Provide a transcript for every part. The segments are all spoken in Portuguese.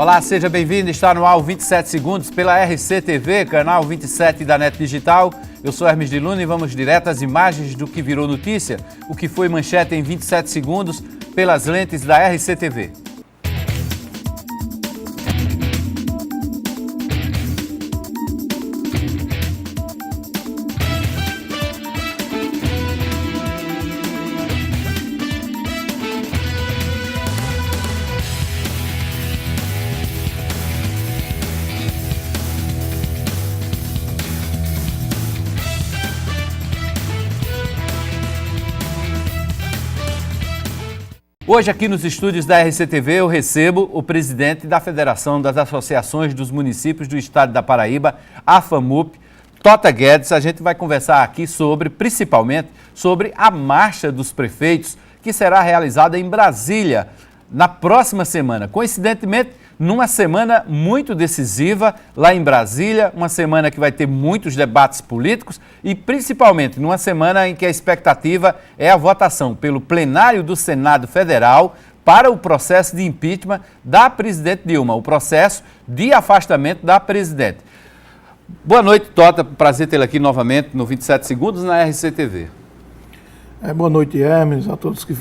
Olá, seja bem-vindo. Está no ar o 27 Segundos pela RCTV, canal 27 da NET Digital. Eu sou Hermes de Luna e vamos direto às imagens do que virou notícia, o que foi manchete em 27 segundos pelas lentes da RCTV. Hoje aqui nos estúdios da RCTV eu recebo o presidente da Federação das Associações dos Municípios do Estado da Paraíba, a FAMUP, Tota Guedes. A gente vai conversar aqui principalmente sobre a Marcha dos Prefeitos, que será realizada em Brasília na próxima semana. Coincidentemente, numa semana muito decisiva lá em Brasília, uma semana que vai ter muitos debates políticos e principalmente numa semana em que a expectativa é a votação pelo plenário do Senado Federal para o processo de impeachment da presidente Dilma, o processo de afastamento da presidente. Boa noite, Tota, prazer tê-la aqui novamente no 27 Segundos na RCTV. Boa noite, Hermes, a todos que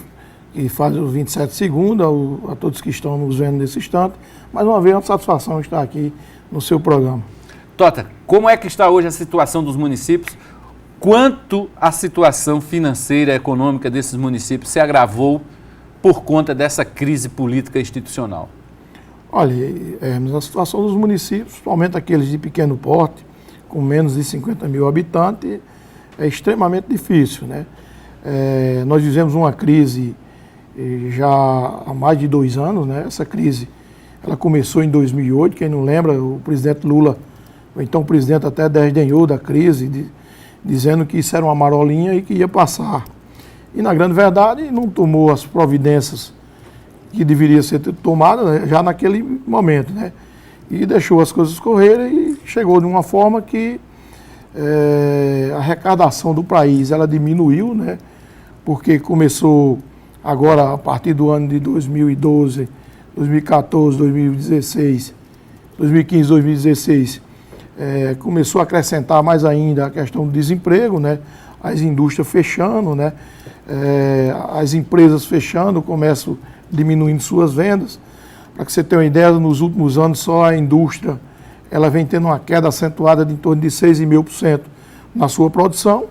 fazem os 27 segundos, a todos que estão nos vendo nesse instante. Mais uma vez, é uma satisfação estar aqui no seu programa. Tota, como é que está hoje a situação dos municípios? Quanto a situação financeira e econômica desses municípios se agravou por conta dessa crise política institucional? Olha, Hermes, a situação dos municípios, principalmente aqueles de pequeno porte, com menos de 50 mil habitantes, é extremamente difícil, né? Nós vivemos uma crise já há mais de 2 anos, né? Essa crise ela começou em 2008, quem não lembra, o presidente Lula, ou então o presidente até desdenhou da crise, dizendo que isso era uma marolinha e que ia passar. E na grande verdade não tomou as providências que deveria ser tomadas, né, já naquele momento, né? E deixou as coisas correrem e chegou de uma forma que a arrecadação do país ela diminuiu, né? Porque começou agora, a partir do ano de 2012, 2014, 2016, 2015, 2016, começou a acrescentar mais ainda a questão do desemprego, né? As indústrias fechando, né? As empresas fechando, o comércio diminuindo suas vendas. Para que você tenha uma ideia, nos últimos anos só a indústria ela vem tendo uma queda acentuada de em torno de 6,5% na sua produção.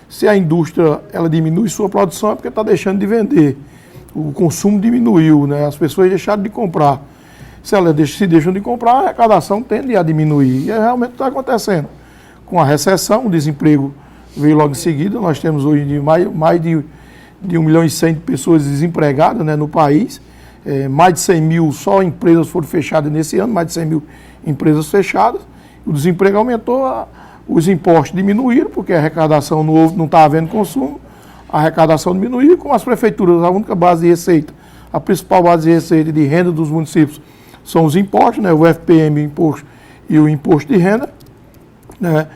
Se a indústria ela diminui sua produção é porque está deixando de vender. O consumo diminuiu, né? As pessoas deixaram de comprar. Se elas deixam de comprar, a arrecadação tende a diminuir. E é realmente o que está acontecendo. Com a recessão, o desemprego veio logo em seguida. Nós temos hoje mais de 1 milhão e 100 de pessoas desempregadas, né, no país. Mais de 100 mil só empresas foram fechadas nesse ano, mais de 100 mil empresas fechadas. O desemprego aumentou, os impostos diminuíram, porque a arrecadação não está havendo consumo. A arrecadação diminuiu, com as prefeituras, a única base de receita, a principal base de receita e de renda dos municípios são os impostos, né, o FPM imposto, e o imposto de renda, né,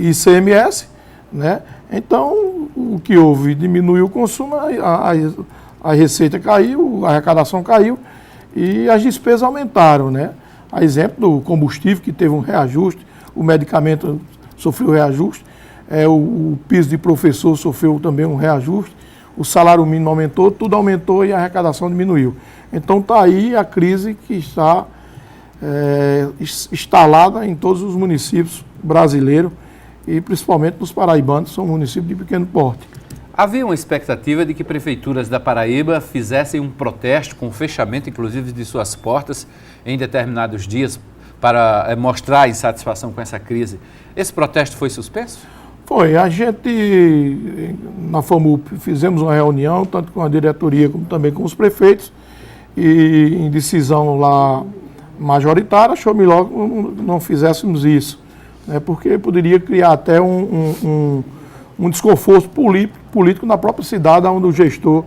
ICMS, né. Então, o que houve? Diminuiu o consumo, a receita caiu, a arrecadação caiu e as despesas aumentaram, né. A exemplo do combustível, que teve um reajuste, o medicamento sofreu reajuste, o piso de professor sofreu também um reajuste, o salário mínimo aumentou, tudo aumentou e a arrecadação diminuiu. Então está aí a crise que está instalada em todos os municípios brasileiros e principalmente nos paraibanos, são municípios de pequeno porte. Havia uma expectativa de que prefeituras da Paraíba fizessem um protesto com o fechamento, inclusive, de suas portas em determinados dias para mostrar a insatisfação com essa crise. Esse protesto foi suspenso? Foi. A gente, na FAMUP, fizemos uma reunião, tanto com a diretoria como também com os prefeitos, e em decisão lá majoritária, achou melhor que não fizéssemos isso, né, porque poderia criar até um desconforto político na própria cidade onde o gestor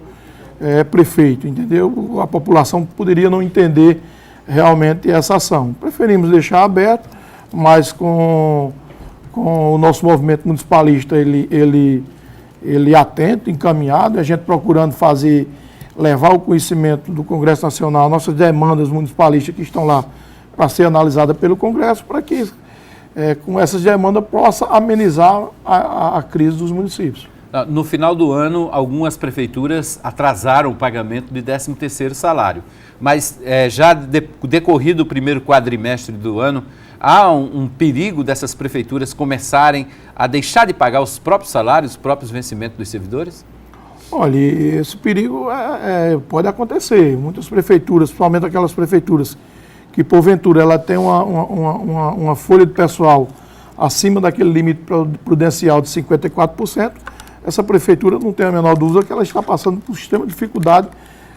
é prefeito, entendeu? A população poderia não entender realmente essa ação. Preferimos deixar aberto, mas com o nosso movimento municipalista, ele atento, encaminhado, a gente procurando fazer levar o conhecimento do Congresso Nacional, nossas demandas municipalistas que estão lá para ser analisadas pelo Congresso, para que com essas demandas possa amenizar a crise dos municípios. No final do ano, algumas prefeituras atrasaram o pagamento de 13º salário, mas já decorrido o primeiro quadrimestre do ano, há um perigo dessas prefeituras começarem a deixar de pagar os próprios salários, os próprios vencimentos dos servidores? Olha, esse perigo pode acontecer. Muitas prefeituras, principalmente aquelas prefeituras que porventura ela tem uma folha de pessoal acima daquele limite prudencial de 54%, essa prefeitura não tem a menor dúvida que ela está passando por extrema dificuldade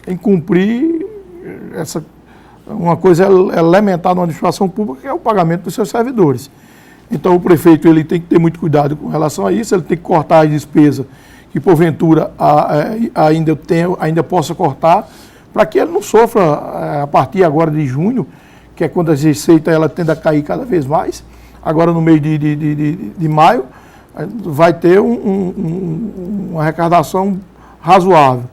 em cumprir uma coisa elementar na administração pública, que é o pagamento dos seus servidores. Então o prefeito ele tem que ter muito cuidado com relação a isso, ele tem que cortar as despesas que porventura ainda possa cortar, para que ele não sofra a partir agora de junho, que é quando a receita ela tende a cair cada vez mais. Agora no mês de maio vai ter uma arrecadação razoável,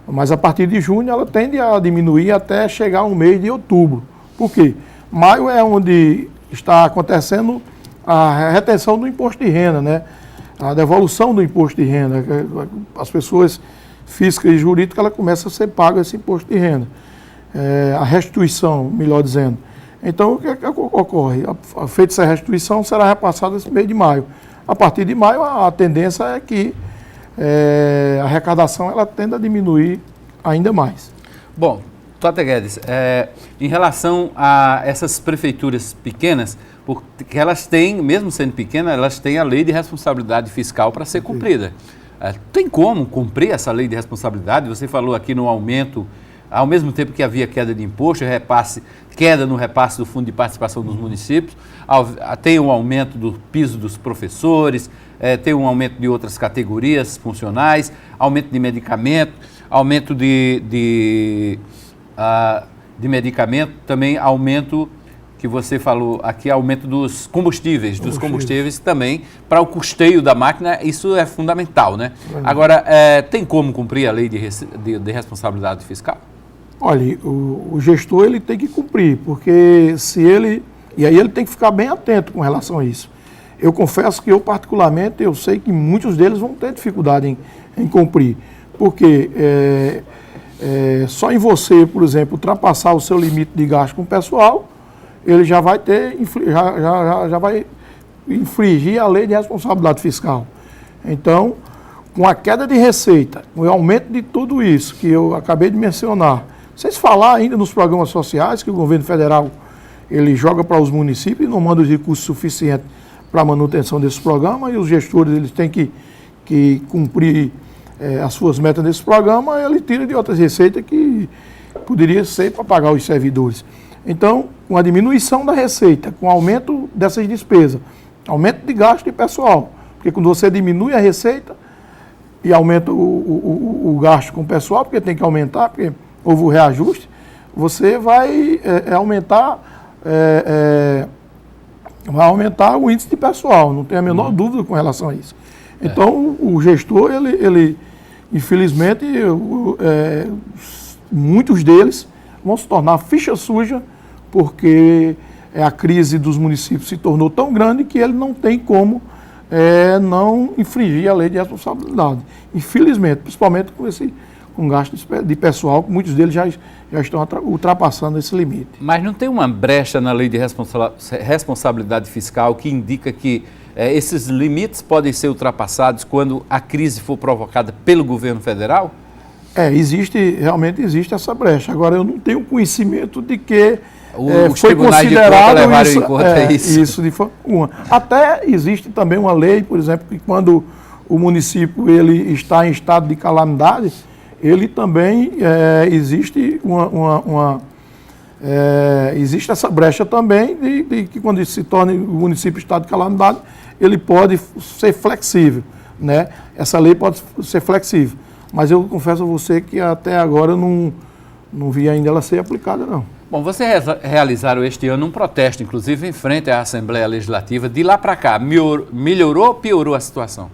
mas a partir de junho ela tende a diminuir até chegar ao mês de outubro. Por quê? Maio é onde está acontecendo a retenção do imposto de renda, né? A devolução do imposto de renda. As pessoas físicas e jurídicas ela começa a ser paga esse imposto de renda. A restituição, melhor dizendo. Então, o que ocorre? Feita essa restituição, será repassada esse mês de maio. A partir de maio, a tendência é que a arrecadação ela tende a diminuir ainda mais. Bom, Tota Guedes, em relação a essas prefeituras pequenas, porque elas têm, mesmo sendo pequenas, elas têm a lei de responsabilidade fiscal para ser cumprida. Tem como cumprir essa lei de responsabilidade? Você falou aqui no aumento, ao mesmo tempo que havia queda de imposto, queda no repasse do Fundo de Participação dos municípios, tem um aumento do piso dos professores, tem um aumento de outras categorias funcionais, aumento de medicamento, aumento de medicamento, também aumento que você falou aqui, aumento dos combustíveis também, para o custeio da máquina, isso é fundamental, né? Agora, tem como cumprir a lei de responsabilidade fiscal? Olha, o gestor ele tem que cumprir, porque e aí ele tem que ficar bem atento com relação a isso. Eu confesso que eu particularmente, eu sei que muitos deles vão ter dificuldade em cumprir, porque só em você, por exemplo, ultrapassar o seu limite de gasto com o pessoal, ele já vai vai infringir a lei de responsabilidade fiscal. Então, com a queda de receita, com o aumento de tudo isso que eu acabei de mencionar, sem falar ainda nos programas sociais que o governo federal ele joga para os municípios e não manda os recursos suficientes para a manutenção desses programas, e os gestores eles têm que cumprir as suas metas desse programa, ele tira de outras receitas que poderia ser para pagar os servidores. Então, com a diminuição da receita, com o aumento dessas despesas, aumento de gasto de pessoal, porque quando você diminui a receita e aumenta o gasto com o pessoal, porque tem que aumentar, porque houve o reajuste, você vai aumentar o índice de pessoal, não tem a menor dúvida com relação a isso. Então, o gestor, ele infelizmente, muitos deles vão se tornar ficha suja, porque a crise dos municípios se tornou tão grande que ele não tem como não infringir a lei de responsabilidade. Infelizmente, principalmente com gasto de pessoal, muitos deles já estão ultrapassando esse limite. Mas não tem uma brecha na lei de responsabilidade fiscal que indica que esses limites podem ser ultrapassados quando a crise for provocada pelo governo federal? Realmente existe essa brecha. Agora, eu não tenho conhecimento de que os foi considerado levaram em conta isso de forma alguma. Até existe também uma lei, por exemplo, que quando o município ele está em estado de calamidade, ele também existe existe essa brecha também de que quando se torna o município em estado de calamidade, ele pode ser flexível, né? Essa lei pode ser flexível. Mas eu confesso a você que até agora eu não vi ainda ela ser aplicada, não. Bom, vocês realizaram este ano um protesto, inclusive, em frente à Assembleia Legislativa. De lá para cá, melhorou ou piorou a situação?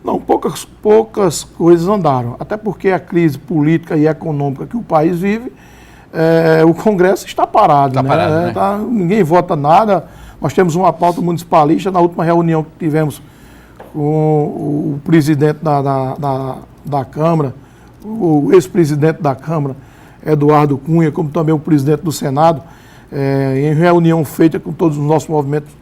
Não, poucas coisas andaram. Até porque a crise política e econômica que o país vive, o Congresso está parado. Está parado, né? Ninguém vota nada. Nós temos uma pauta municipalista. Na última reunião que tivemos com o presidente da Câmara, o ex-presidente da Câmara, Eduardo Cunha, como também o presidente do Senado, em reunião feita com todos os nossos movimentos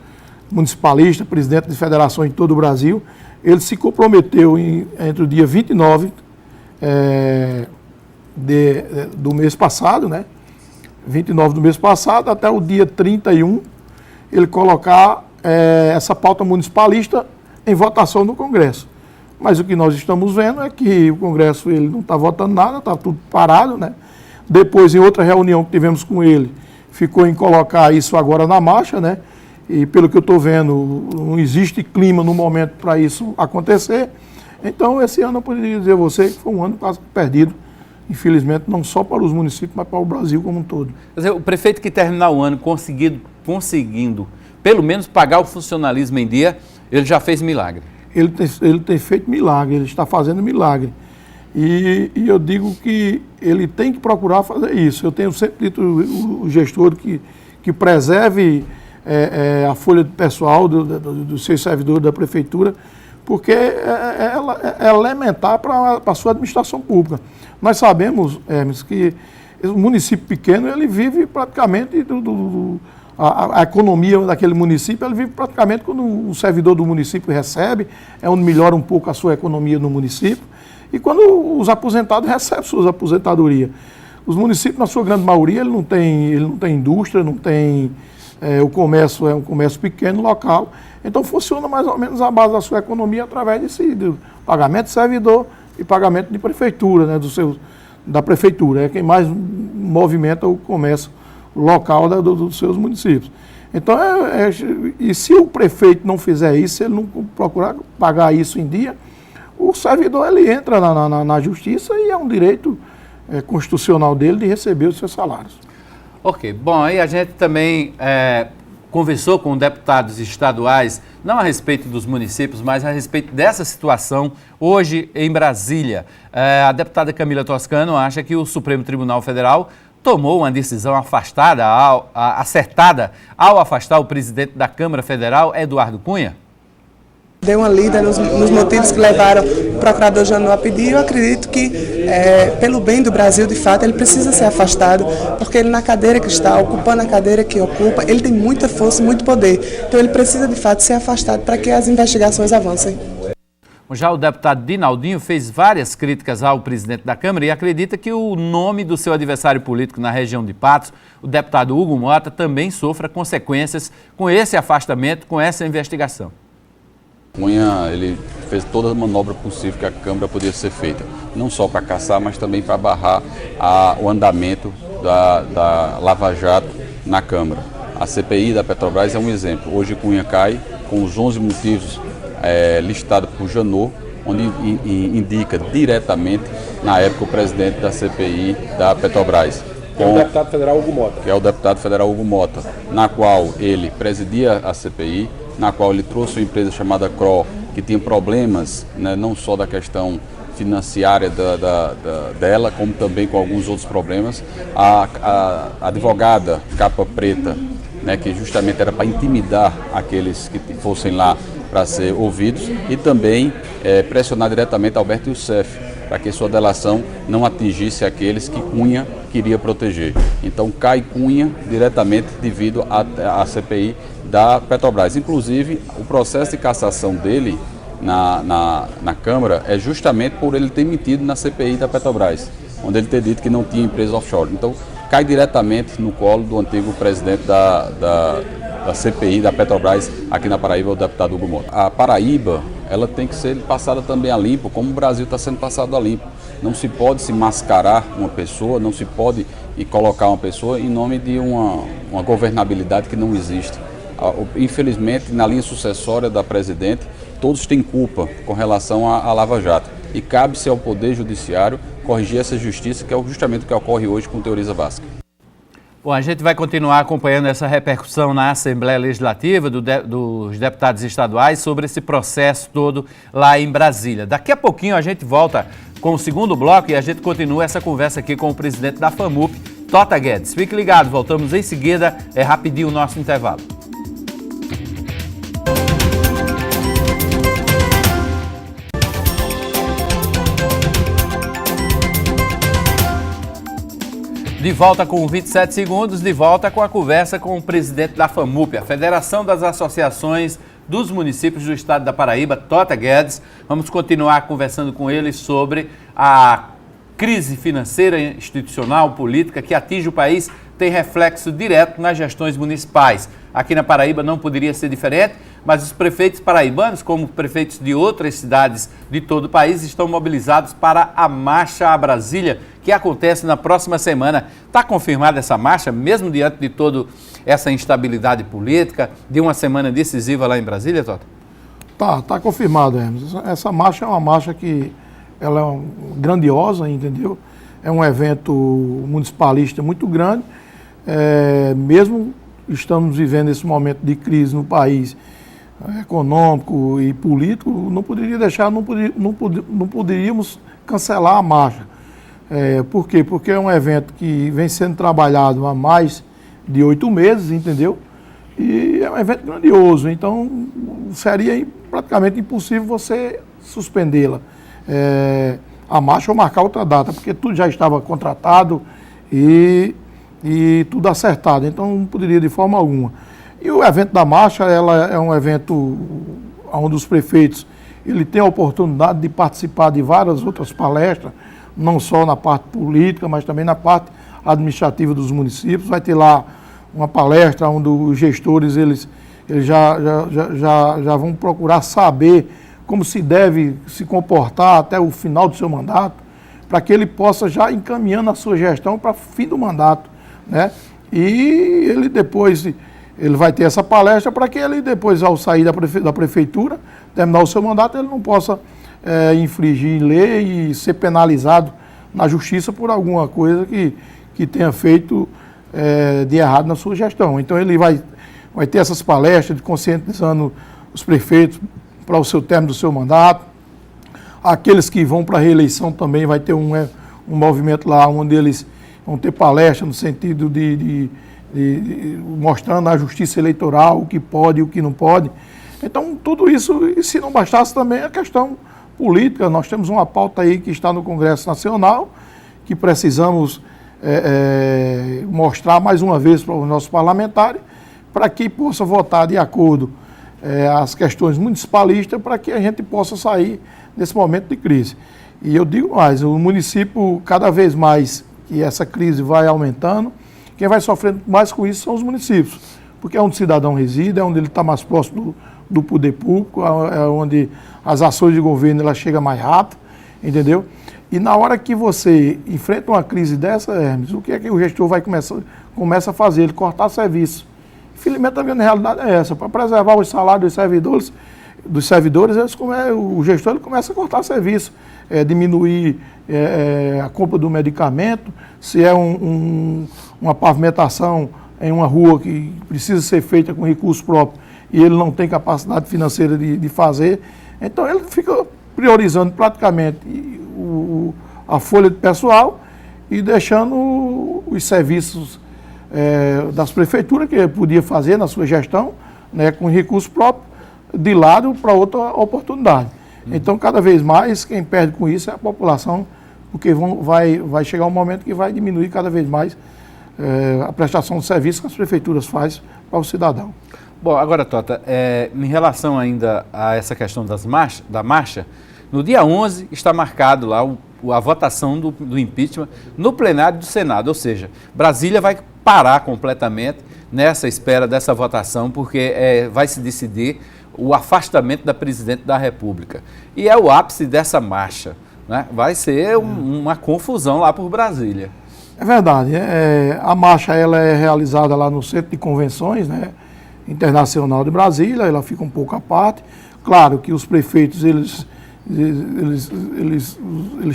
municipalistas, presidente de federações em todo o Brasil, ele se comprometeu entre o dia 29 do mês passado, né? 29 do mês passado, até o dia 31, ele colocar essa pauta municipalista em votação no Congresso. Mas o que nós estamos vendo é que o Congresso ele não está votando nada, está tudo parado, né? Depois, em outra reunião que tivemos com ele, ficou em colocar isso agora na marcha, né? E pelo que eu estou vendo, não existe clima no momento para isso acontecer. Então, esse ano eu poderia dizer a você que foi um ano quase perdido, infelizmente, não só para os municípios, mas para o Brasil como um todo. Quer dizer, o prefeito que terminar o ano conseguindo pelo menos pagar o funcionalismo em dia, ele já fez milagre. Ele tem feito milagre, ele está fazendo milagre. E eu digo que ele tem que procurar fazer isso. Eu tenho sempre dito o gestor que preserve a folha de pessoal dos seus servidores da prefeitura, porque é elementar para a sua administração pública. Nós sabemos, Hermes, que o município pequeno ele vive praticamente a economia daquele município, ele vive praticamente quando o servidor do município recebe, é onde melhora um pouco a sua economia no município, e quando os aposentados recebem suas aposentadorias. Os municípios, na sua grande maioria, ele não tem indústria, não tem... o comércio é um comércio pequeno, local, então funciona mais ou menos a base da sua economia através do pagamento de servidor e pagamento de prefeitura, né, da prefeitura, é quem mais movimenta o comércio local dos seus municípios. Então, e se o prefeito não fizer isso, se ele não procurar pagar isso em dia, o servidor ele entra na justiça e é um direito constitucional dele de receber os seus salários. Ok, bom, aí a gente também conversou com deputados estaduais, não a respeito dos municípios, mas a respeito dessa situação hoje em Brasília. A deputada Camila Toscano acha que o Supremo Tribunal Federal tomou uma decisão acertada ao afastar o presidente da Câmara Federal, Eduardo Cunha? Dei uma lida nos motivos que levaram o procurador-geral a pedir. Eu acredito que, pelo bem do Brasil, de fato, ele precisa ser afastado, porque ele, na cadeira que está, ocupando a cadeira que ocupa, ele tem muita força e muito poder. Então, ele precisa, de fato, ser afastado para que as investigações avancem. Já o deputado Dinaldinho fez várias críticas ao presidente da Câmara e acredita que o nome do seu adversário político na região de Patos, o deputado Hugo Mota, também sofra consequências com esse afastamento, com essa investigação. Cunha, ele fez toda a manobra possível que a Câmara podia ser feita, não só para caçar, mas também para barrar o andamento da Lava Jato na Câmara. A CPI da Petrobras é um exemplo. Hoje Cunha cai com os 11 motivos listados por Janot, onde indica diretamente, na época, o presidente da CPI da Petrobras. Que é o deputado federal Hugo Mota. Que é o deputado federal Hugo Mota, na qual ele presidia a CPI, na qual ele trouxe uma empresa chamada CRO, que tinha problemas, né, não só da questão financiária dela, como também com alguns outros problemas. A advogada Capa Preta, né, que justamente era para intimidar aqueles que fossem lá para ser ouvidos, e também pressionar diretamente Alberto Youssef, para que sua delação não atingisse aqueles que Cunha queria proteger. Então cai Cunha diretamente devido à CPI da Petrobras. Inclusive, o processo de cassação dele na Câmara é justamente por ele ter mentido na CPI da Petrobras, onde ele ter dito que não tinha empresa offshore. Então cai diretamente no colo do antigo presidente da CPI da Petrobras aqui na Paraíba, o deputado Hugo Mota. A Paraíba, ela tem que ser passada também a limpo, como o Brasil está sendo passado a limpo. Não se pode se mascarar uma pessoa, não se pode colocar uma pessoa em nome de uma governabilidade que não existe. Infelizmente, na linha sucessória da presidente, todos têm culpa com relação à Lava Jato. E cabe-se ao Poder Judiciário corrigir essa justiça, que é justamente o que ocorre hoje com Teoriza Vasquez. Bom, a gente vai continuar acompanhando essa repercussão na Assembleia Legislativa dos deputados estaduais sobre esse processo todo lá em Brasília. Daqui a pouquinho a gente volta com o segundo bloco e a gente continua essa conversa aqui com o presidente da FAMUP, Tota Guedes. Fique ligado, voltamos em seguida, é rapidinho o nosso intervalo. De volta com 27 segundos, de volta com a conversa com o presidente da FAMUP, a Federação das Associações dos Municípios do Estado da Paraíba, Tota Guedes. Vamos continuar conversando com ele sobre a crise financeira, institucional, política que atinge o país, tem reflexo direto nas gestões municipais. Aqui na Paraíba não poderia ser diferente, mas os prefeitos paraibanos, como prefeitos de outras cidades de todo o país, estão mobilizados para a Marcha a Brasília, que acontece na próxima semana. Está confirmada essa marcha, mesmo diante de toda essa instabilidade política, de uma semana decisiva lá em Brasília, Tota? Tá confirmado, Hermes. Essa marcha é uma marcha que ela é grandiosa, entendeu? É um evento municipalista muito grande, mesmo estamos vivendo esse momento de crise no país, econômico e político, não poderíamos cancelar a marcha. Por quê? Porque é um evento que vem sendo trabalhado há mais de 8 meses, entendeu? E é um evento grandioso, então seria praticamente impossível você suspendê-la. A marcha ou marcar outra data, porque tudo já estava contratado e tudo acertado, então não poderia de forma alguma. E o evento da marcha, ela é um evento onde os prefeitos ele tem a oportunidade de participar de várias outras palestras, não só na parte política, mas também na parte administrativa dos municípios. Vai ter lá uma palestra onde os gestores eles já vão procurar saber como se deve se comportar até o final do seu mandato, para que ele possa já encaminhando a sua gestão para o fim do mandato, né? E ele depois, ele vai ter essa palestra para que ele depois, ao sair da prefeitura, terminar o seu mandato, ele não possa infringir lei e ser penalizado na justiça por alguma coisa que tenha feito de errado na sua gestão. Então ele vai ter essas palestras de conscientizando os prefeitos para o seu término do seu mandato. Aqueles que vão para a reeleição também vai ter um movimento lá onde eles vão ter palestra no sentido de mostrando a justiça eleitoral, o que pode e o que não pode. Então, tudo isso, e se não bastasse também a questão política, nós temos uma pauta aí que está no Congresso Nacional, que precisamos mostrar mais uma vez para os nossos parlamentares, para que possa votar de acordo as questões municipalistas, para que a gente possa sair desse momento de crise. E eu digo mais, o município, cada vez mais que essa crise vai aumentando, quem vai sofrendo mais com isso são os municípios, porque é onde o cidadão reside, é onde ele está mais próximo do poder público, é onde as ações de governo ela chegam mais rápido, entendeu? E na hora que você enfrenta uma crise dessa, Hermes, o que é que o gestor começa a fazer? Ele cortar serviço. Infelizmente, a minha realidade é essa. Para preservar os salários dos servidores, o gestor ele começa a cortar serviço, diminuir a compra do medicamento, se é uma pavimentação em uma rua que precisa ser feita com recurso próprio e ele não tem capacidade financeira de fazer, então ele fica priorizando praticamente a folha de pessoal e deixando os serviços das prefeituras que ele podia fazer na sua gestão, né, com recurso próprio, de lado para outra oportunidade. Então, cada vez mais, quem perde com isso é a população, porque vai chegar um momento que vai diminuir cada vez mais a prestação de serviço que as prefeituras fazem para o cidadão. Bom, agora, Tota, em relação ainda a essa questão da marcha, no dia 11 está marcado lá a votação do impeachment no plenário do Senado, ou seja, Brasília vai parar completamente nessa espera dessa votação, porque vai se decidir o afastamento da presidente da República. E é o ápice dessa marcha, né? Vai ser uma confusão lá por Brasília. É verdade. A marcha ela é realizada lá no Centro de Convenções, né, Internacional de Brasília, ela fica um pouco à parte. Claro que os prefeitos eles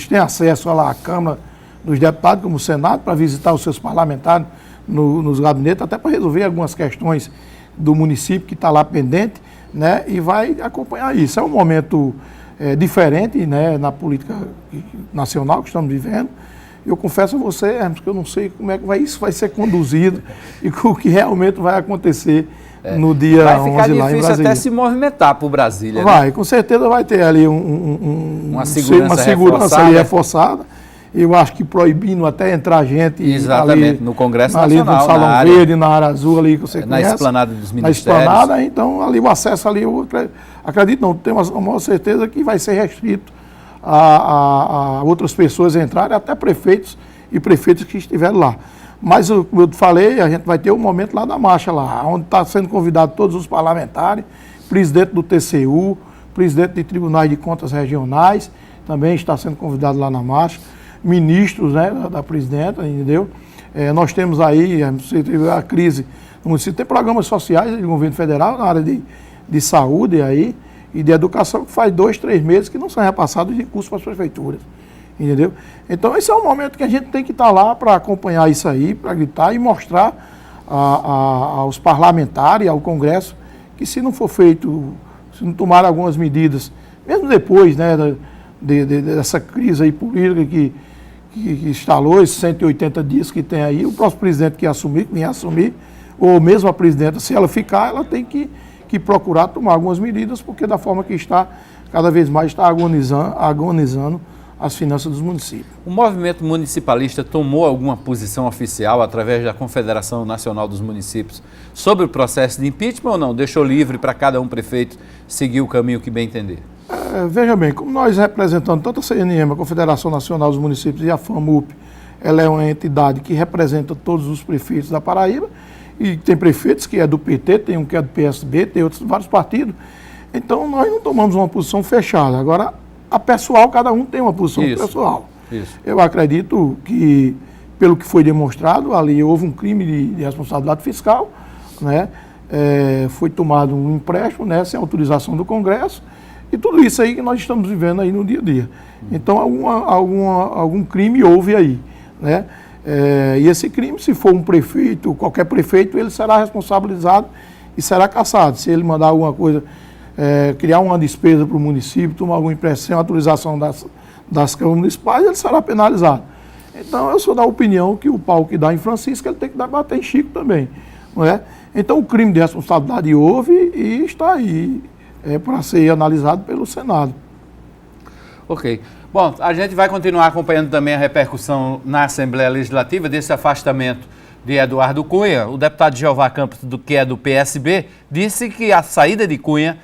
têm acesso lá à Câmara dos Deputados, como o Senado, para visitar os seus parlamentares nos gabinetes, até para resolver algumas questões do município que está lá pendente, né, e vai acompanhar isso. É um momento diferente, né, na política nacional que estamos vivendo. Eu confesso a você, Hermes, que eu não sei como é que isso vai ser conduzido e o que realmente vai acontecer no dia 11 lá em Brasília. Vai ficar difícil até se movimentar para o Brasília. Vai, né? Com certeza vai ter ali uma segurança reforçada. Eu acho que proibindo até entrar gente exatamente, ali, no Congresso Nacional, no Salão Verde, na área azul ali que você conhece. Na esplanada dos ministérios. Na esplanada, então ali o acesso ali, eu acredito não, tenho a maior certeza que vai ser restrito a outras pessoas entrarem, até prefeitos e prefeitos que estiverem lá. Mas, como eu falei, a gente vai ter um momento lá da marcha, lá, onde está sendo convidado todos os parlamentares, presidente do TCU, presidente de tribunais de contas regionais, também está sendo convidado lá na marcha, ministros, né, da presidenta, entendeu? Nós temos aí, a crise no município, tem programas sociais do governo federal na área de saúde aí, e de educação, que faz 2, 3 meses que não são repassados recursos para as prefeituras, entendeu? Então esse é um momento que a gente tem que estar lá para acompanhar isso aí, para gritar e mostrar aos parlamentares, ao Congresso, que se não for feito, se não tomar algumas medidas, mesmo depois, né, dessa crise aí política que instalou, esses 180 dias que tem aí, o próximo presidente que vem assumir, ou mesmo a presidenta, se ela ficar, ela tem que procurar tomar algumas medidas, porque da forma que está, cada vez mais está agonizando as finanças dos municípios. O movimento municipalista tomou alguma posição oficial através da Confederação Nacional dos Municípios sobre o processo de impeachment ou não? Deixou livre para cada um prefeito seguir o caminho que bem entender? Veja bem, como nós representamos tanto a CNM, a Confederação Nacional dos Municípios, e a FAMUP, ela é uma entidade que representa todos os prefeitos da Paraíba, e tem prefeitos que é do PT, tem um que é do PSB, tem outros vários partidos. Então nós não tomamos uma posição fechada. Agora, a pessoal, cada um tem uma posição pessoal. Isso. Eu acredito que, pelo que foi demonstrado, ali houve um crime de responsabilidade fiscal, né? Foi tomado um empréstimo, né, sem autorização do Congresso, e tudo isso aí que nós estamos vivendo aí no dia a dia. Então algum crime houve aí, né? E esse crime, se for um prefeito, qualquer prefeito, ele será responsabilizado e será cassado. Se ele mandar alguma coisa, criar uma despesa para o município, tomar alguma empréstimo sem autorização das câmaras municipais, ele será penalizado. Então, eu sou da opinião que o pau que dá em Francisco, ele tem que bater em Chico também. Não é? Então, o crime de responsabilidade houve e está aí para ser analisado pelo Senado. Ok. Bom, a gente vai continuar acompanhando também a repercussão na Assembleia Legislativa desse afastamento de Eduardo Cunha. O deputado Jeová Campos, que é do PSB, disse que a saída de Cunha,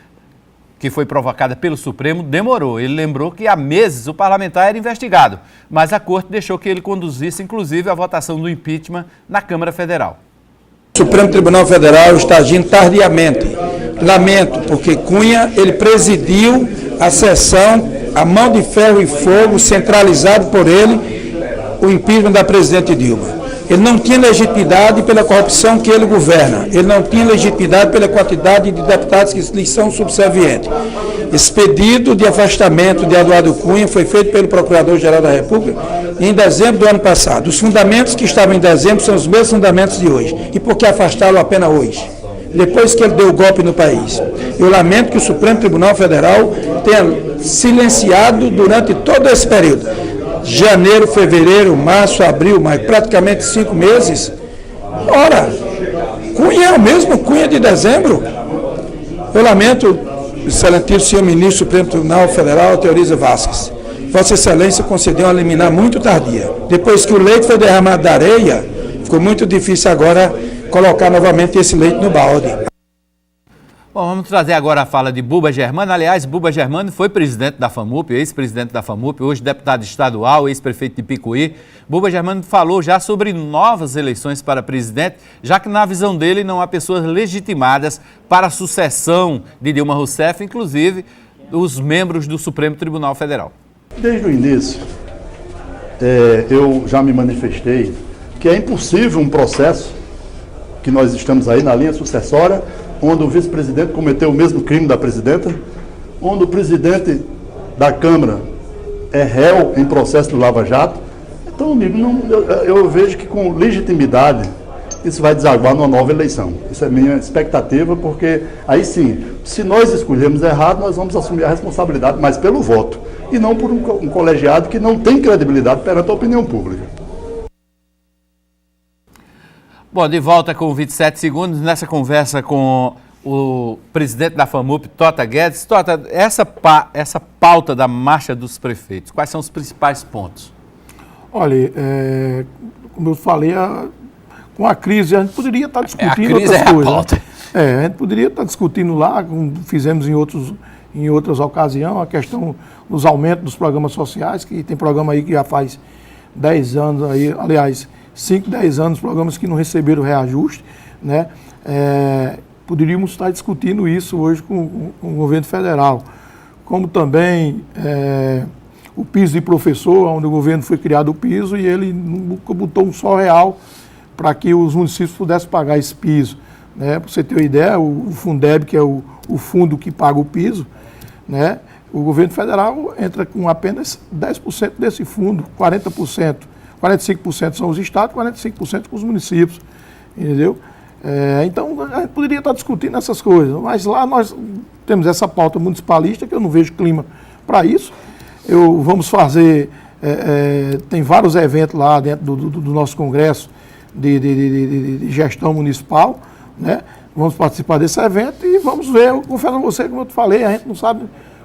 que foi provocada pelo Supremo, demorou. Ele lembrou que há meses o parlamentar era investigado, mas a Corte deixou que ele conduzisse, inclusive, a votação do impeachment na Câmara Federal. O Supremo Tribunal Federal está agindo tardiamente. Lamento, porque Cunha, ele presidiu a sessão, a mão de ferro e fogo, centralizado por ele, o impeachment da presidente Dilma. Ele não tinha legitimidade pela corrupção que ele governa. Ele não tinha legitimidade pela quantidade de deputados que lhe são subservientes. Esse pedido de afastamento de Eduardo Cunha foi feito pelo Procurador-Geral da República em dezembro do ano passado. Os fundamentos que estavam em dezembro são os mesmos fundamentos de hoje. E por que afastá-lo apenas hoje? Depois que ele deu o golpe no país. Eu lamento que o Supremo Tribunal Federal tenha silenciado durante todo esse período. Janeiro, fevereiro, março, abril, mas praticamente 5 meses. Ora, Cunha é o mesmo Cunha de dezembro. Eu lamento, excelentíssimo senhor ministro do Supremo Tribunal Federal, Teoriza Vasquez. Vossa Excelência concedeu uma liminar muito tardia. Depois que o leite foi derramado da areia, ficou muito difícil agora colocar novamente esse leite no balde. Bom, vamos trazer agora a fala de Buba Germano. Aliás, Buba Germano foi presidente da FAMUP, ex-presidente da FAMUP, hoje deputado estadual, ex-prefeito de Picuí. Buba Germano falou já sobre novas eleições para presidente, já que na visão dele não há pessoas legitimadas para a sucessão de Dilma Rousseff, inclusive os membros do Supremo Tribunal Federal. Desde o início, eu já me manifestei que é impossível um processo que nós estamos aí na linha sucessória, onde o vice-presidente cometeu o mesmo crime da presidenta, onde o presidente da Câmara é réu em processo do Lava Jato. Então, amigo, eu vejo que com legitimidade isso vai desaguar numa nova eleição. Isso é minha expectativa, porque aí sim, se nós escolhermos errado, nós vamos assumir a responsabilidade, mas pelo voto, e não por um colegiado que não tem credibilidade perante a opinião pública. Bom, de volta com 27 segundos, nessa conversa com o presidente da FAMUP, Tota Guedes. Tota, essa pauta da marcha dos prefeitos, quais são os principais pontos? Olha, como eu falei, com a crise a gente poderia estar discutindo outras coisas. A gente poderia estar discutindo lá, como fizemos em outras ocasiões, a questão dos aumentos dos programas sociais, que tem programa aí que já faz 10 anos, aí, aliás, 5, 10 anos, programas que não receberam reajuste, né? Poderíamos estar discutindo isso hoje com o governo federal. Como também o piso de professor, onde o governo foi criado o piso e ele nunca botou um só real para que os municípios pudessem pagar esse piso. Né? Para você ter uma ideia, o Fundeb, que é o fundo que paga o piso, né? O governo federal entra com apenas 10% desse fundo, 40%. 45% são os estados, 45% com os municípios, entendeu? Então, a gente poderia estar discutindo essas coisas, mas lá nós temos essa pauta municipalista, que eu não vejo clima para isso. Vamos fazer, tem vários eventos lá dentro do nosso congresso de gestão municipal, né? Vamos participar desse evento e vamos ver, eu confesso a você, como eu te falei, a gente não sabe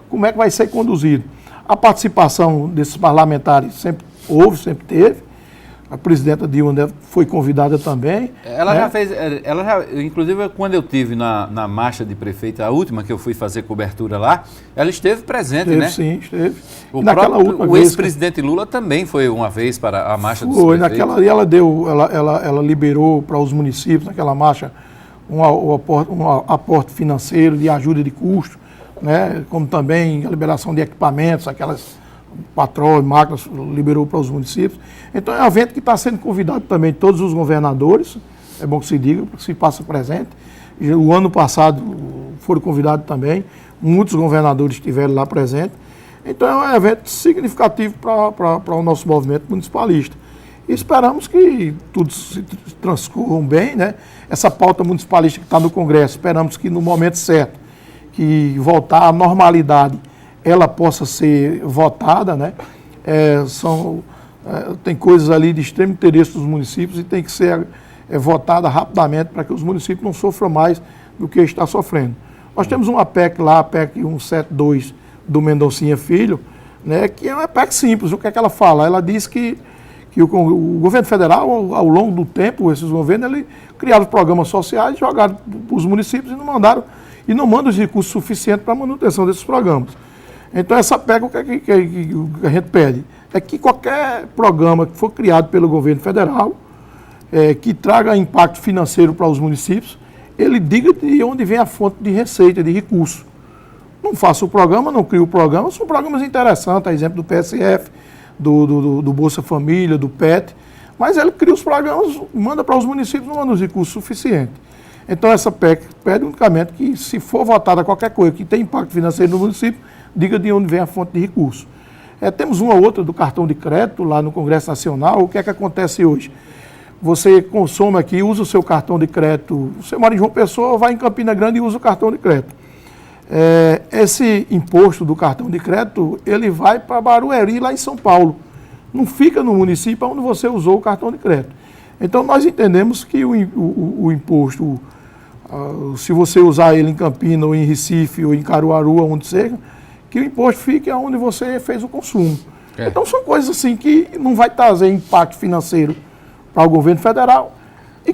como é que vai ser conduzido. A participação desses parlamentares sempre houve, sempre teve. A presidenta Dilma foi convidada também. Ela já fez, inclusive quando eu estive na marcha de prefeito, a última que eu fui fazer cobertura lá, ela esteve presente, né? Sim, esteve. O ex-presidente Lula também foi uma vez para a marcha dos prefeitos. Ela liberou para os municípios, naquela marcha, um aporte financeiro de ajuda de custo, né? Como também a liberação de equipamentos, aquelas patrões, máquinas, liberou para os municípios. Então é um evento que está sendo convidado também todos os governadores, é bom que se diga, porque se passa presente. O ano passado foram convidados também, muitos governadores estiveram lá presentes. Então é um evento significativo para o nosso movimento municipalista. E esperamos que tudo se transcorra bem, né? Essa pauta municipalista que está no Congresso, esperamos que no momento certo, que voltar à normalidade, ela possa ser votada, né? Tem coisas ali de extremo interesse dos municípios e tem que ser votada rapidamente para que os municípios não sofram mais do que está sofrendo. Nós temos uma PEC lá, a PEC 172 do Mendoncinha Filho, né? Que é uma PEC simples. O que é que ela fala? Ela diz que o governo federal, ao longo do tempo, esses governos, ele criaram programas sociais, jogaram para os municípios e não mandam os recursos suficientes para a manutenção desses programas. Então, essa PEC, o que a gente pede é que qualquer programa que for criado pelo governo federal, que traga impacto financeiro para os municípios, ele diga de onde vem a fonte de receita, de recurso. Não faça o programa, não crie o programa, são programas interessantes, a exemplo do PSF, do Bolsa Família, do PET, mas ele cria os programas, manda para os municípios, não manda os recursos suficientes. Então, essa PEC pede unicamente que, se for votada qualquer coisa que tem impacto financeiro no município, diga de onde vem a fonte de recurso. Temos uma outra do cartão de crédito lá no Congresso Nacional. O que é que acontece hoje? Você consome aqui, usa o seu cartão de crédito, você mora em João Pessoa, vai em Campina Grande e usa o cartão de crédito. Esse imposto do cartão de crédito, ele vai para Barueri, lá em São Paulo. Não fica no município onde você usou o cartão de crédito. Então, nós entendemos que o imposto, se você usar ele em Campina, ou em Recife, ou em Caruaru, onde seja, que o imposto fique onde você fez o consumo. Então, são coisas assim que não vai trazer impacto financeiro para o governo federal.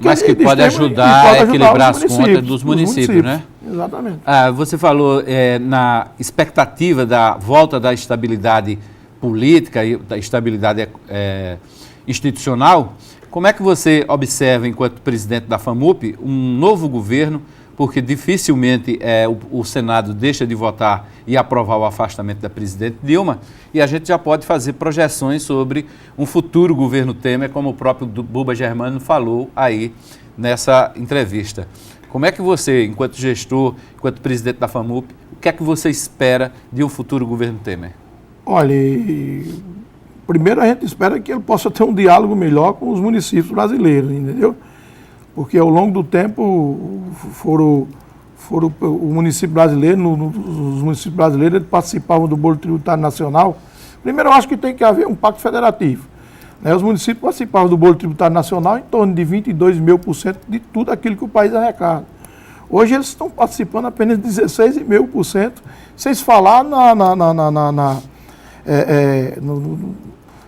Mas que pode ajudar a equilibrar as contas dos municípios, né? Exatamente. Você falou na expectativa da volta da estabilidade política e da estabilidade institucional. Como é que você observa, enquanto presidente da FAMUP, um novo governo, porque dificilmente o Senado deixa de votar e aprovar o afastamento da presidente Dilma, e a gente já pode fazer projeções sobre um futuro governo Temer, como o próprio Buba Germano falou aí nessa entrevista. Como é que você, enquanto gestor, enquanto presidente da FAMUP, o que é que você espera de um futuro governo Temer? Olha, primeiro a gente espera que ele possa ter um diálogo melhor com os municípios brasileiros, entendeu? porque ao longo do tempo foram o município brasileiro, os municípios brasileiros eles participavam do bolo tributário nacional. Primeiro, eu acho que tem que haver um pacto federativo. Né? Os municípios participavam do bolo tributário nacional em torno de 22,5% de tudo aquilo que o país arrecada. Hoje eles estão participando apenas de 16,5%, sem se falar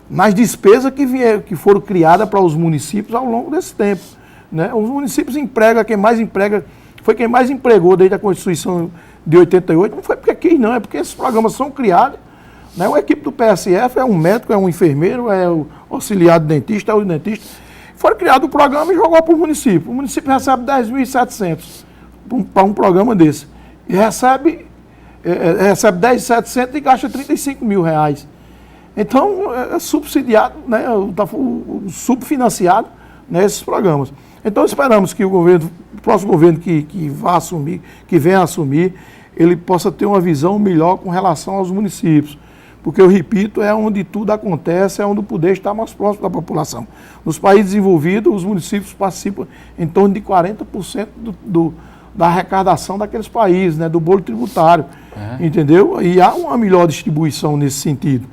nas despesas que foram criadas para os municípios ao longo desse tempo. Né? Os municípios empregam, quem mais emprega, foi quem mais empregou desde a Constituição de 88, não foi porque quis não, é porque esses programas são criados. Né? A equipe do PSF é um médico, é um enfermeiro, é o auxiliar de dentista, é o dentista. Foi criado o programa e jogou para o município. O município recebe 10.700 para um programa desse. E recebe 10.700 e gasta 35 mil reais. Então, é subsidiado, né, subfinanciado, né, esses programas. Então, esperamos que o próximo governo que venha assumir, ele possa ter uma visão melhor com relação aos municípios. Porque, eu repito, é onde tudo acontece, é onde o poder está mais próximo da população. Nos países desenvolvidos, os municípios participam em torno de 40% da arrecadação daqueles países, né, do bolo tributário, entendeu? E há uma melhor distribuição nesse sentido.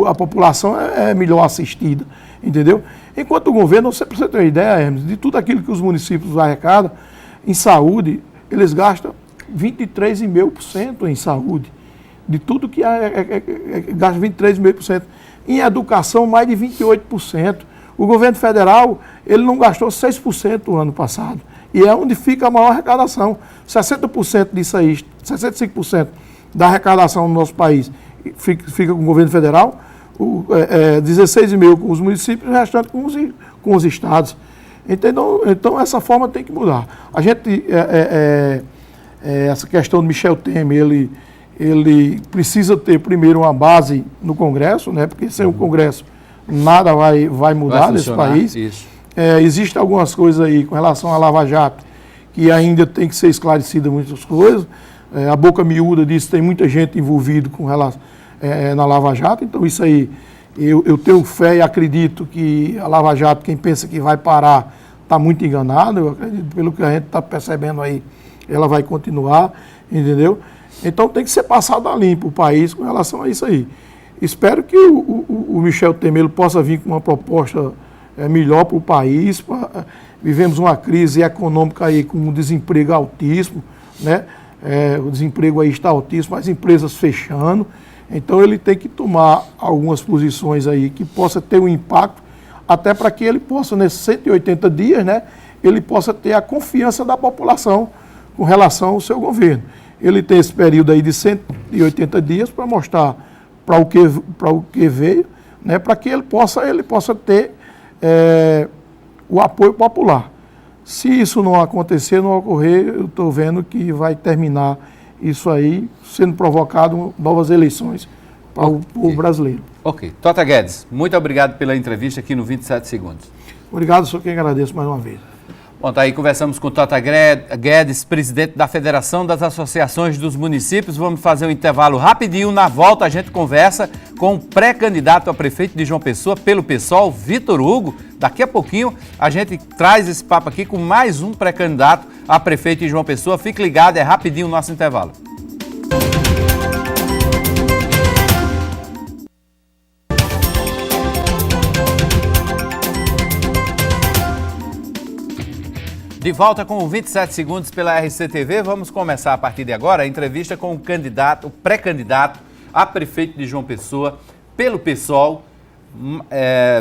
A população é melhor assistida, entendeu? Enquanto o governo, para você ter uma ideia, Hermes, de tudo aquilo que os municípios arrecadam, em saúde, eles gastam 23,5% em saúde. De tudo que gasta 23,5%. Em educação, mais de 28%. O governo federal, ele não gastou 6% no ano passado. E é onde fica a maior arrecadação. 60% disso aí, 65% da arrecadação no nosso país fica com o governo federal, 16,5% com os municípios e o restante com os estados. Entendeu? Então, essa forma tem que mudar. A gente, essa questão do Michel Temer, ele precisa ter primeiro uma base no Congresso, né? Porque sem o Congresso nada vai mudar nesse país. Existem algumas coisas aí com relação à Lava Jato que ainda tem que ser esclarecidas muitas coisas. A boca miúda disso, tem muita gente envolvida com relação, na Lava Jato, então isso aí eu tenho fé e acredito que a Lava Jato, quem pensa que vai parar, está muito enganado. Eu acredito, pelo que a gente está percebendo aí, ela vai continuar, entendeu? Então tem que ser passado a limpo o país com relação a isso aí. Espero que o Michel Temer possa vir com uma proposta melhor para o país. Vivemos uma crise econômica aí com um desemprego altíssimo, né? O desemprego aí está altíssimo, as empresas fechando. Então ele tem que tomar algumas posições aí que possa ter um impacto, até para que ele possa, nesses 180 dias, né, ele possa ter a confiança da população com relação ao seu governo. Ele tem esse período aí de 180 dias para mostrar para o que veio, né, para que ele possa ter o apoio popular. Se isso não acontecer, não ocorrer, eu estou vendo que vai terminar isso aí sendo provocado novas eleições para o povo brasileiro. Ok. Tota Guedes, muito obrigado pela entrevista aqui no 27 Segundos. Obrigado, sou quem agradeço mais uma vez. Bom, tá aí, conversamos com Tota Guedes, presidente da Federação das Associações dos Municípios. Vamos fazer um intervalo rapidinho. Na volta a gente conversa com o pré-candidato a prefeito de João Pessoa pelo PSOL, Vitor Hugo. Daqui a pouquinho a gente traz esse papo aqui com mais um pré-candidato a prefeito de João Pessoa. Fique ligado, é rapidinho o nosso intervalo. De volta com 27 Segundos pela RCTV, vamos começar a partir de agora a entrevista com o pré-candidato a prefeito de João Pessoa pelo PSOL,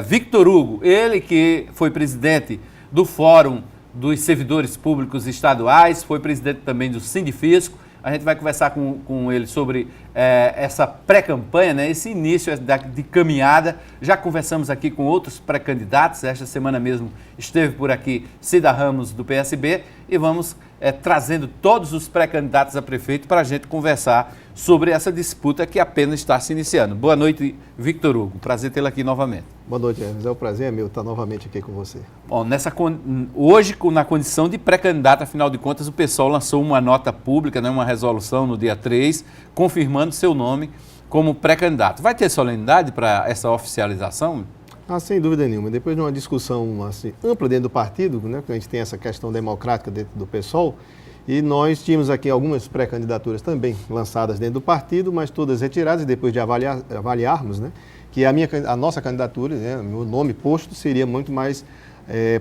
Vitor Hugo, ele que foi presidente do Fórum dos Servidores Públicos Estaduais, foi presidente também do Sindifisco. A gente vai conversar com ele sobre essa pré-campanha, né, esse início de caminhada. Já conversamos aqui com outros pré-candidatos, esta semana mesmo esteve por aqui Cida Ramos, do PSB, e vamos trazendo todos os pré-candidatos a prefeito para a gente conversar sobre essa disputa que apenas está se iniciando. Boa noite, Vitor Hugo. Prazer tê-lo aqui novamente. Boa noite, Hermes. É um prazer meu estar novamente aqui com você. Bom, hoje, na condição de pré-candidato, afinal de contas, o PSOL lançou uma nota pública, né, uma resolução no dia 3, confirmando seu nome como pré-candidato. Vai ter solenidade para essa oficialização? Sem dúvida nenhuma. Depois de uma discussão assim, ampla dentro do partido, né, que a gente tem essa questão democrática dentro do PSOL, e nós tínhamos aqui algumas pré-candidaturas também lançadas dentro do partido, mas todas retiradas, e depois de avaliarmos, né, que a nossa candidatura, né, o nome posto, seria muito mais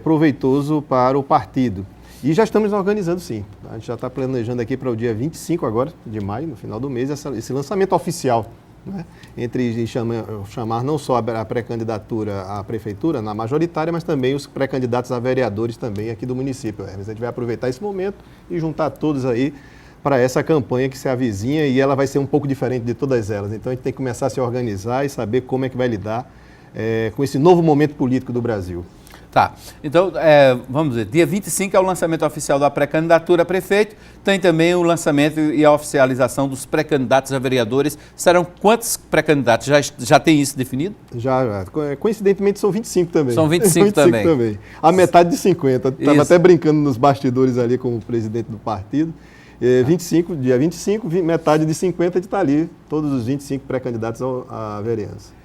proveitoso para o partido. E já estamos organizando, sim. A gente já está planejando aqui para o dia 25 agora, de maio, no final do mês, esse lançamento oficial, né? Entre chamar não só a pré-candidatura à prefeitura, na majoritária, mas também os pré-candidatos a vereadores também aqui do município. A gente vai aproveitar esse momento e juntar todos aí para essa campanha que se avizinha, e ela vai ser um pouco diferente de todas elas. Então a gente tem que começar a se organizar e saber como é que vai lidar com esse novo momento político do Brasil. Tá, então, vamos dizer, dia 25 é o lançamento oficial da pré-candidatura a prefeito, tem também o lançamento e a oficialização dos pré-candidatos a vereadores. Serão quantos pré-candidatos? Já tem isso definido? Já, coincidentemente são 25 também. São 25 também. A metade de 50. Estava até brincando nos bastidores ali com o presidente do partido. Dia 25, metade de 50 de estar ali, todos os 25 pré-candidatos à vereança.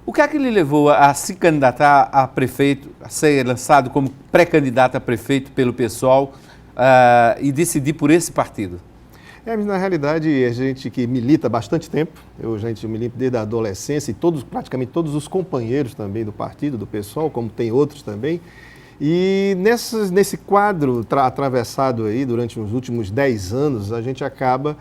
O que é que lhe levou a se candidatar a prefeito, a ser lançado como pré-candidato a prefeito pelo PSOL e decidir por esse partido? Na realidade, a gente que milita há bastante tempo, eu milito desde a adolescência, e praticamente todos os companheiros também do partido, do PSOL, como tem outros também. E nesse quadro atravessado aí durante os últimos 10 anos, a gente acaba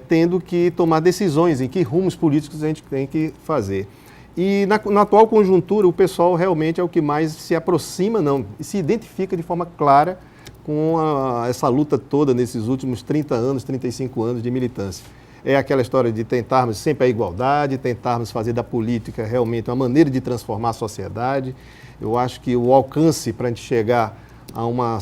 tendo que tomar decisões em que rumos políticos a gente tem que fazer. E na atual conjuntura, o PSOL realmente é o que mais se aproxima, e se identifica de forma clara com essa luta toda nesses últimos 30 anos, 35 anos de militância. É aquela história de tentarmos sempre a igualdade, tentarmos fazer da política realmente uma maneira de transformar a sociedade. Eu acho que o alcance para a gente chegar a uma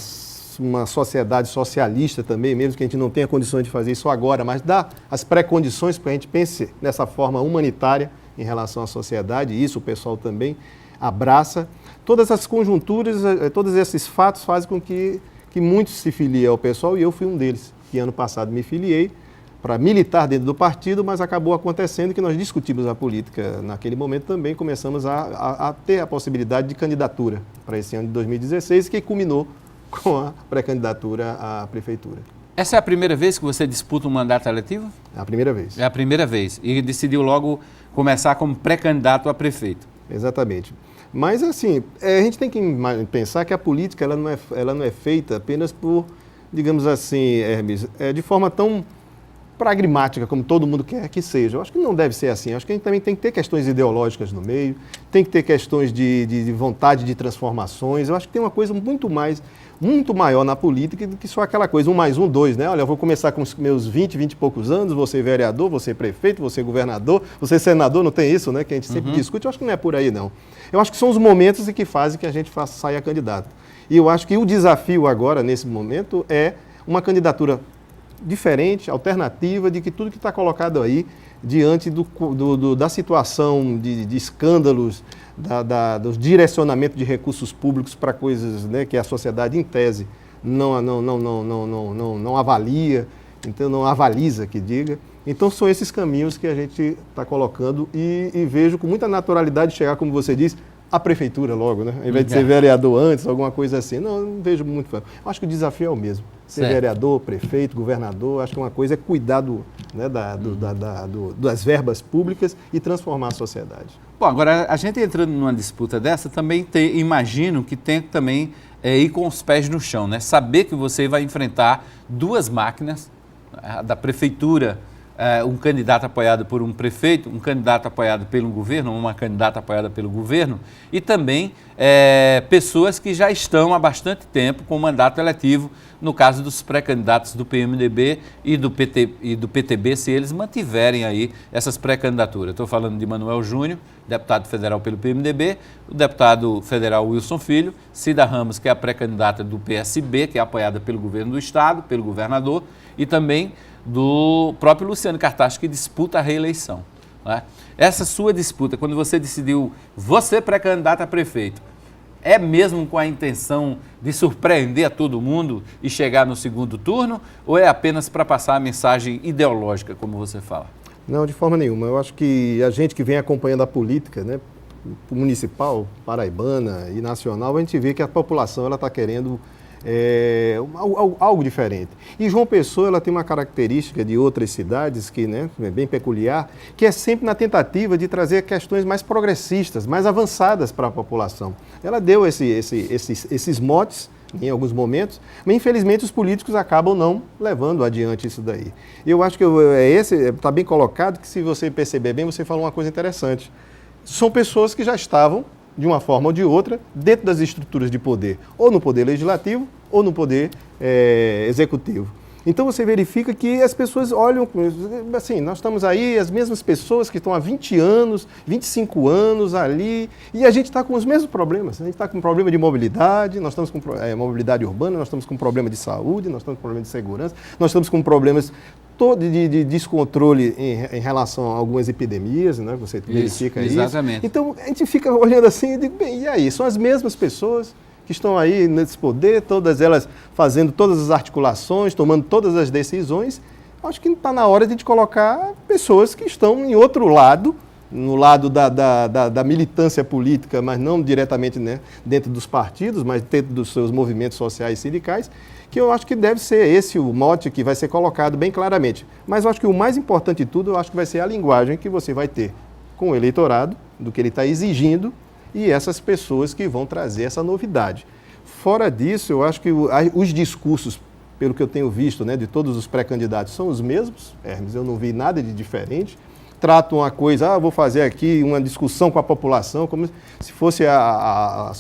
sociedade socialista também, mesmo que a gente não tenha condições de fazer isso agora, mas dá as pré-condições para a gente pense nessa forma humanitária em relação à sociedade, e isso o pessoal também abraça. Todas as conjunturas, todos esses fatos fazem com que muitos se filiem ao PSOL, e eu fui um deles, que ano passado me filiei para militar dentro do partido, mas acabou acontecendo que nós discutimos a política naquele momento também, começamos a ter a possibilidade de candidatura para esse ano de 2016, que culminou com a pré-candidatura à prefeitura. Essa é a primeira vez que você disputa um mandato eletivo? É a primeira vez. É a primeira vez. E decidiu logo começar como pré-candidato a prefeito. Exatamente. Mas, assim, a gente tem que pensar que a política ela não é feita apenas por, digamos assim, Hermes, de forma tão pragmática como todo mundo quer que seja. Eu acho que não deve ser assim. Eu acho que a gente também tem que ter questões ideológicas no meio, tem que ter questões de vontade de transformações. Eu acho que tem uma coisa muito maior na política do que só aquela coisa, 1 mais 1, 2, né? Olha, eu vou começar com os meus 20 e poucos anos, vou ser vereador, vou ser prefeito, vou ser governador, vou ser senador, não tem isso, né? Que a gente sempre discute. Eu acho que não é por aí, não. Eu acho que são os momentos em que fazem que a gente saia candidato. E eu acho que o desafio agora, nesse momento, é uma candidatura diferente, alternativa, de que tudo que está colocado aí, diante da situação de escândalos, dos direcionamentos de recursos públicos para coisas, né, que a sociedade, em tese, não avalia, então não avaliza, que diga. Então são esses caminhos que a gente está colocando e vejo com muita naturalidade chegar, como você diz, à prefeitura logo, né? Ao invés de ser vereador antes, alguma coisa assim. Não vejo muito. Eu acho que o desafio é o mesmo. Ser vereador, prefeito, governador, acho que uma coisa é cuidar né, das verbas públicas e transformar a sociedade. Bom, agora, a gente entrando numa disputa dessa, também imagino que tem que também ir com os pés no chão, né? Saber que você vai enfrentar duas máquinas, da prefeitura, um candidato apoiado por um prefeito, um candidato apoiado pelo governo, uma candidata apoiada pelo governo, e também pessoas que já estão há bastante tempo com mandato eletivo, no caso dos pré-candidatos do PMDB e do PTB, se eles mantiverem aí essas pré-candidaturas. Estou falando de Manuel Júnior, deputado federal pelo PMDB, o deputado federal Wilson Filho, Cida Ramos, que é a pré-candidata do PSB, que é apoiada pelo governo do estado, pelo governador, e também do próprio Luciano Cartacho, que disputa a reeleição, né? Essa sua disputa, quando você decidiu você pré-candidato a prefeito, é mesmo com a intenção de surpreender a todo mundo e chegar no segundo turno, ou é apenas para passar a mensagem ideológica, como você fala? Não, de forma nenhuma. Eu acho que a gente que vem acompanhando a política, né, municipal, paraibana e nacional, a gente vê que a população está querendo algo diferente. E João Pessoa ela tem uma característica de outras cidades que, né, é bem peculiar, que é sempre na tentativa de trazer questões mais progressistas, mais avançadas para a população. Ela deu esses motes em alguns momentos, mas infelizmente os políticos acabam não levando adiante isso daí. Eu acho que está bem colocado, que se você perceber bem, você falou uma coisa interessante. São pessoas que já estavam, de uma forma ou de outra, dentro das estruturas de poder, ou no poder legislativo, ou no poder executivo. Então você verifica que as pessoas olham, assim, nós estamos aí, as mesmas pessoas que estão há 20 anos, 25 anos ali, e a gente está com os mesmos problemas. A gente está com problema de mobilidade, nós estamos com mobilidade urbana, nós estamos com problema de saúde, nós estamos com problema de segurança, nós estamos com problemas de descontrole em relação a algumas epidemias, né? Você verifica isso. Exatamente. Então a gente fica olhando assim e digo, bem, e aí? São as mesmas pessoas que estão aí nesse poder, todas elas fazendo todas as articulações, tomando todas as decisões. Acho que está na hora de a gente colocar pessoas que estão em outro lado, no lado da militância política, mas não diretamente, né, dentro dos partidos, mas dentro dos seus movimentos sociais e sindicais, que eu acho que deve ser esse o mote que vai ser colocado bem claramente. Mas eu acho que o mais importante de tudo, eu acho que vai ser a linguagem que você vai ter com o eleitorado, do que ele está exigindo, e essas pessoas que vão trazer essa novidade. Fora disso, eu acho que os discursos, pelo que eu tenho visto, né, de todos os pré-candidatos, são os mesmos, Hermes, eu não vi nada de diferente. Tratam uma coisa, vou fazer aqui uma discussão com a população, como se fosse a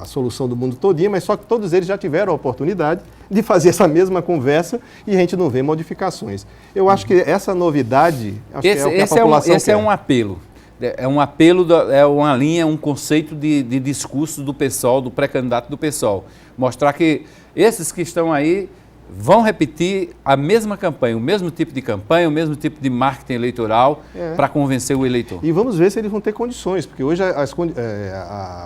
solução do mundo todinho, mas só que todos eles já tiveram a oportunidade de fazer essa mesma conversa e a gente não vê modificações. Eu acho que essa novidade, acho que é o que a população quer. Esse é um apelo. É um apelo, é uma linha, um conceito de discurso do PSOL, do pré-candidato do PSOL. Mostrar que esses que estão aí vão repetir a mesma campanha, o mesmo tipo de campanha, o mesmo tipo de marketing eleitoral para convencer o eleitor. E vamos ver se eles vão ter condições, porque hoje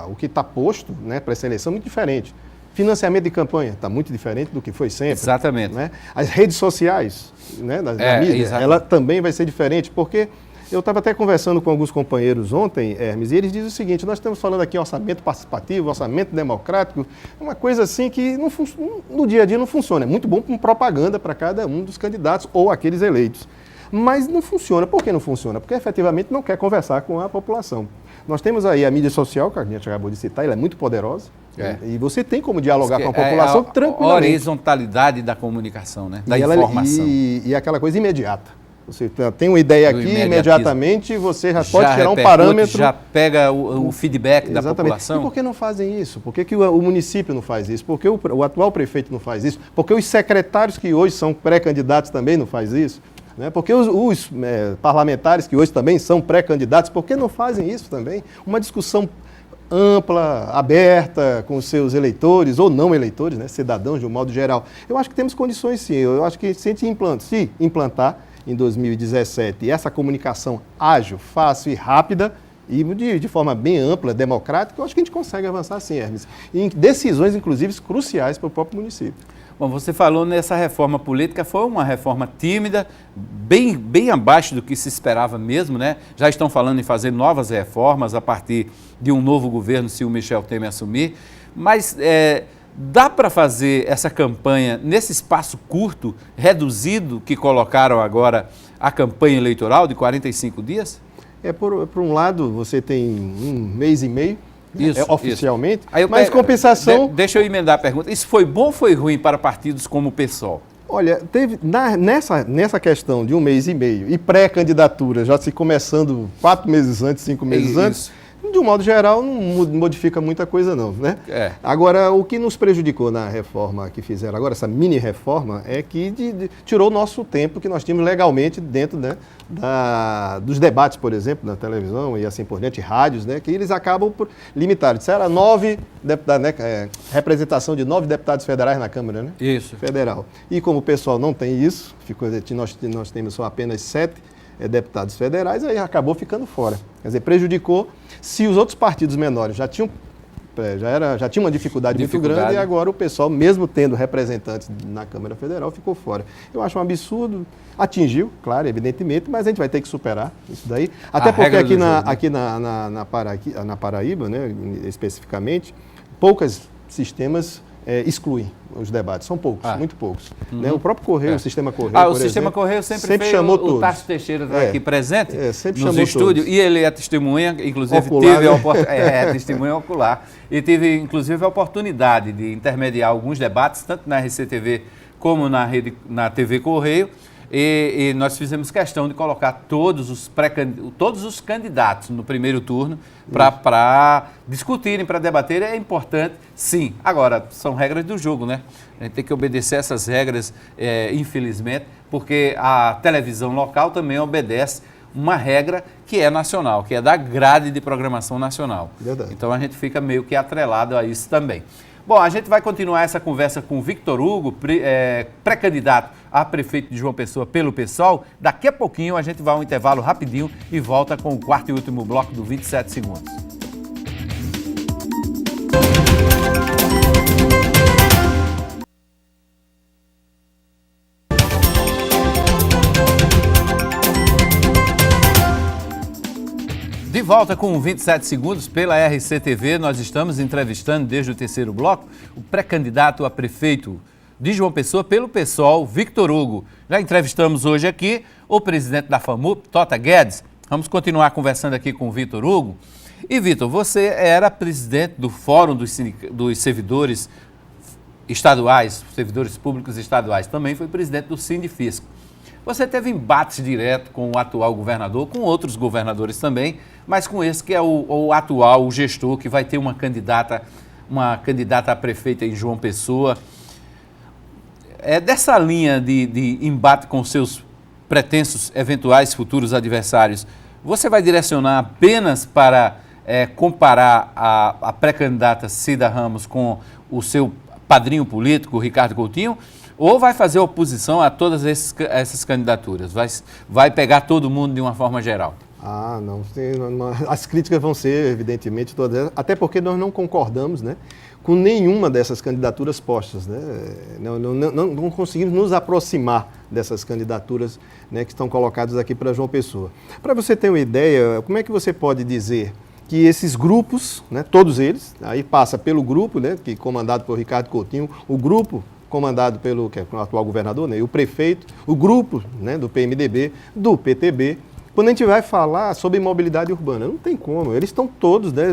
o que está posto, né, para essa eleição é muito diferente. Financiamento de campanha está muito diferente do que foi sempre. Exatamente. Né? As redes sociais, né, da mídia, ela também vai ser diferente, porque eu estava até conversando com alguns companheiros ontem, Hermes, e eles dizem o seguinte, nós estamos falando aqui orçamento participativo, orçamento democrático, uma coisa assim que no dia a dia não funciona. É muito bom com propaganda para cada um dos candidatos ou aqueles eleitos. Mas não funciona. Por que não funciona? Porque efetivamente não quer conversar com a população. Nós temos aí a mídia social, que a gente acabou de citar, ela é muito poderosa, e você tem como dialogar com a população tranquilamente. A horizontalidade da comunicação, né? Da informação. E aquela coisa imediata. Você tem uma ideia aqui, imediatamente você já pode tirar um parâmetro. Já pega o feedback da população. E por que não fazem isso? Por que o município não faz isso? Por que o atual prefeito não faz isso? Por que os secretários que hoje são pré-candidatos também não fazem isso? Né? Por que os parlamentares que hoje também são pré-candidatos, por que não fazem isso também? Uma discussão ampla, aberta com os seus eleitores ou não eleitores, né? Cidadãos de um modo geral. Eu acho que temos condições sim. Eu acho que se a gente implantar em 2017 essa comunicação ágil, fácil e rápida e de forma bem ampla, democrática, eu acho que a gente consegue avançar sim, Hermes. Em decisões, inclusive, cruciais para o próprio município. Bom, você falou nessa reforma política, foi uma reforma tímida, bem abaixo do que se esperava mesmo, né? Já estão falando em fazer novas reformas a partir de um novo governo, se o Michel Temer assumir, mas dá para fazer essa campanha nesse espaço curto, reduzido, que colocaram agora a campanha eleitoral de 45 dias? Por um lado, você tem um mês e meio, isso, oficialmente, isso. Mas compensação... Deixa eu emendar a pergunta. Isso foi bom ou foi ruim para partidos como o PSOL? Olha, teve nessa questão de um mês e meio e pré-candidatura, já se começando 4 meses antes, 5 meses antes, de um modo geral, não modifica muita coisa não, né? Agora, o que nos prejudicou na reforma que fizeram agora, essa mini-reforma, é que tirou o nosso tempo que nós tínhamos legalmente dentro, né, dos debates, por exemplo, na televisão e assim por diante, rádios, né, que eles acabam por limitar. Disseram 9 deputados, né, representação de 9 deputados federais na Câmara, né? Isso. Federal. E como o pessoal não tem isso, nós temos só apenas 7 deputados federais, aí acabou ficando fora. Quer dizer, prejudicou. Se os outros partidos menores já tinham já tinha uma dificuldade muito grande, e agora o pessoal, mesmo tendo representantes na Câmara Federal, ficou fora. Eu acho um absurdo, atingiu, claro, evidentemente, mas a gente vai ter que superar isso daí. Até porque aqui na Paraíba, né, especificamente, poucos sistemas excluem os debates, são poucos, muito poucos. Né? O próprio Correio, o Sistema Correio, o Sistema Correio sempre chamou o todos. Tarso Teixeira está aqui presente nos todos. estúdios, e ele é testemunha, inclusive ocular, teve testemunha ocular, e teve inclusive a oportunidade de intermediar alguns debates, tanto na RCTV como na TV Correio, e nós fizemos questão de colocar todos os candidatos no primeiro turno para discutirem, para debaterem. É importante, sim. Agora, são regras do jogo, né? A gente tem que obedecer essas regras, infelizmente, porque a televisão local também obedece uma regra que é nacional, que é da grade de programação nacional. Verdade. Então, a gente fica meio que atrelado a isso também. Bom, a gente vai continuar essa conversa com o Victor Hugo, pré-candidato a prefeito de João Pessoa pelo PSOL. Daqui a pouquinho a gente vai a um intervalo rapidinho e volta com o quarto e último bloco do 27 segundos. De volta com 27 segundos pela RCTV, nós estamos entrevistando desde o terceiro bloco o pré-candidato a prefeito de João Pessoa pelo PSOL, Victor Hugo. Já entrevistamos hoje aqui o presidente da FAMUP, Tota Guedes. Vamos continuar conversando aqui com o Victor Hugo. E, Victor, você era presidente do Fórum dos Servidores Estaduais, servidores públicos estaduais. Também foi presidente do Sindifisco. Você teve embates direto com o atual governador, com outros governadores também, mas com esse que é o atual, o gestor, que vai ter uma candidata a prefeita em João Pessoa. Dessa linha de embate com seus pretensos eventuais futuros adversários, você vai direcionar apenas para comparar a pré-candidata Cida Ramos com o seu padrinho político, Ricardo Coutinho, ou vai fazer oposição a todas essas candidaturas? Vai pegar todo mundo de uma forma geral? Não. As críticas vão ser, evidentemente, todas elas, até porque nós não concordamos, né, com nenhuma dessas candidaturas postas. Né? Não conseguimos nos aproximar dessas candidaturas, né, que estão colocadas aqui para João Pessoa. Para você ter uma ideia, como é que você pode dizer que esses grupos, né, todos eles, aí passa pelo grupo, né, que comandado por Ricardo Coutinho, o grupo comandado pelo atual governador, né, e o prefeito, o grupo, né, do PMDB, do PTB. Quando a gente vai falar sobre mobilidade urbana, não tem como. Eles estão todos, né,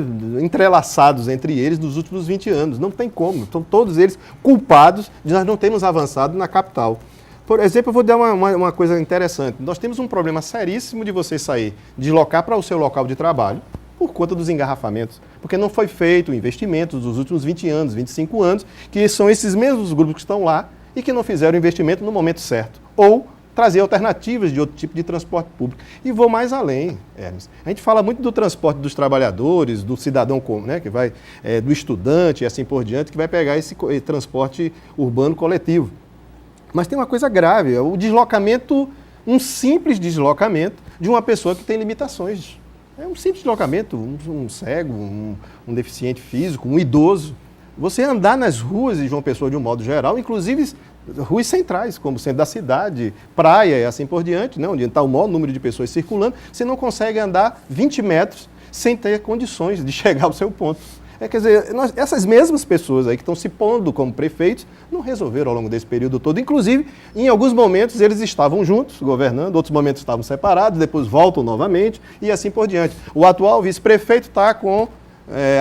entrelaçados entre eles nos últimos 20 anos. Não tem como. Estão todos eles culpados de nós não termos avançado na capital. Por exemplo, eu vou dar uma coisa interessante. Nós temos um problema seríssimo de você sair, deslocar para o seu local de trabalho, por conta dos engarrafamentos, porque não foi feito investimento dos últimos 20 anos, 25 anos, que são esses mesmos grupos que estão lá e que não fizeram investimento no momento certo, ou trazer alternativas de outro tipo de transporte público. E vou mais além, Hermes. A gente fala muito do transporte dos trabalhadores, do cidadão, né, que vai, do estudante e assim por diante, que vai pegar esse transporte urbano coletivo. Mas tem uma coisa grave, é o deslocamento, um simples deslocamento de uma pessoa que tem limitações. É um simples deslocamento, um cego, um deficiente físico, um idoso. Você andar nas ruas de João Pessoa de um modo geral, inclusive ruas centrais, como o centro da cidade, praia e assim por diante, né, onde está o maior número de pessoas circulando, você não consegue andar 20 metros sem ter condições de chegar ao seu ponto. Quer dizer, essas mesmas pessoas aí que estão se pondo como prefeitos não resolveram ao longo desse período todo. Inclusive, em alguns momentos eles estavam juntos, governando, outros momentos estavam separados, depois voltam novamente e assim por diante. O atual vice-prefeito está com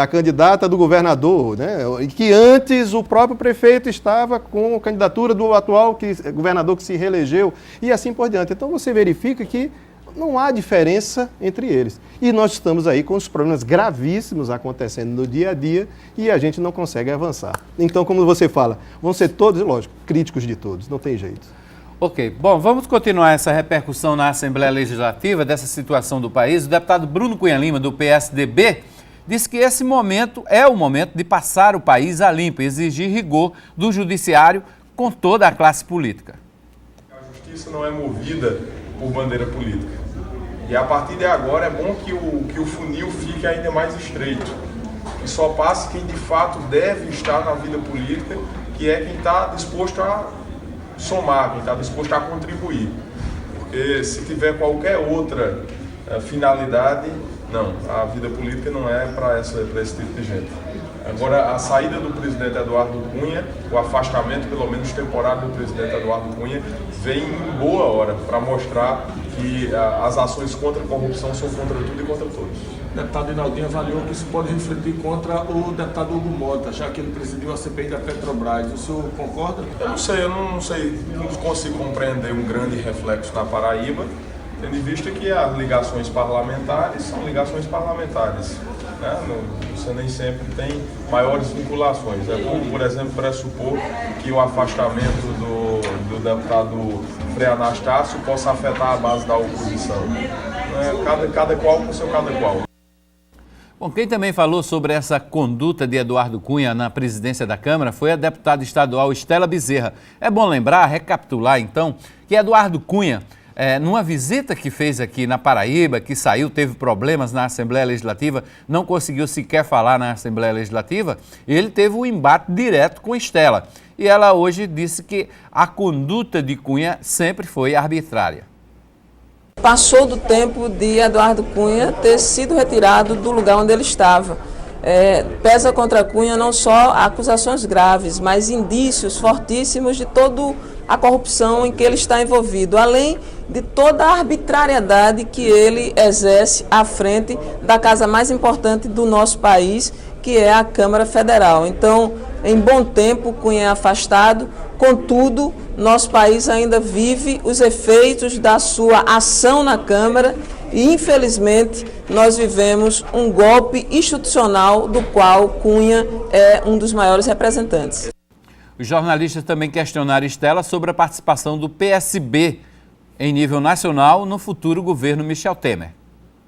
a candidata do governador, né? E que antes o próprio prefeito estava com a candidatura do atual governador que se reelegeu e assim por diante. Então você verifica que não há diferença entre eles. E nós estamos aí com os problemas gravíssimos acontecendo no dia a dia e a gente não consegue avançar. Então, como você fala, vão ser todos, lógico, críticos de todos, não tem jeito. Ok, bom, vamos continuar essa repercussão na Assembleia Legislativa dessa situação do país. O deputado Bruno Cunha Lima, do PSDB, disse que esse momento é o momento de passar o país a limpo e exigir rigor do judiciário com toda a classe política. A justiça não é movida por bandeira política. E a partir de agora é bom que o funil fique ainda mais estreito. e só passa quem de fato deve estar na vida política, que é quem está disposto a somar, quem está disposto a contribuir. Porque se tiver qualquer outra finalidade, não, a vida política não é para esse tipo de gente. Agora, a saída do presidente Eduardo Cunha, o afastamento, pelo menos temporário, do presidente Eduardo Cunha, vem em boa hora para mostrar que as ações contra a corrupção são contra tudo e contra todos. O deputado Rinaldinho avaliou que isso pode refletir contra o deputado Hugo Mota, já que ele presidiu a CPI da Petrobras. O senhor concorda? Eu não sei, não consigo compreender um grande reflexo na Paraíba, tendo em vista que as ligações parlamentares são ligações parlamentares. Né? Você nem sempre tem maiores vinculações. É como, por exemplo, pressupor que o afastamento do deputado Frei Anastácio possa afetar a base da oposição. Cada qual com seu cada qual. Bom, quem também falou sobre essa conduta de Eduardo Cunha na presidência da Câmara foi a deputada estadual Estela Bezerra. É bom lembrar, recapitular então, que Eduardo Cunha, numa visita que fez aqui na Paraíba, que saiu, teve problemas na Assembleia Legislativa, não conseguiu sequer falar na Assembleia Legislativa, ele teve um embate direto com Estela. E ela hoje disse que a conduta de Cunha sempre foi arbitrária. Passou do tempo de Eduardo Cunha ter sido retirado do lugar onde ele estava. Pesa contra Cunha não só acusações graves, mas indícios fortíssimos de toda a corrupção em que ele está envolvido, além de toda a arbitrariedade que ele exerce à frente da casa mais importante do nosso país, que é a Câmara Federal. Então, em bom tempo, Cunha é afastado, contudo, nosso país ainda vive os efeitos da sua ação na Câmara e, infelizmente, nós vivemos um golpe institucional do qual Cunha é um dos maiores representantes. Os jornalistas também questionaram Estela sobre a participação do PSB em nível nacional no futuro governo Michel Temer.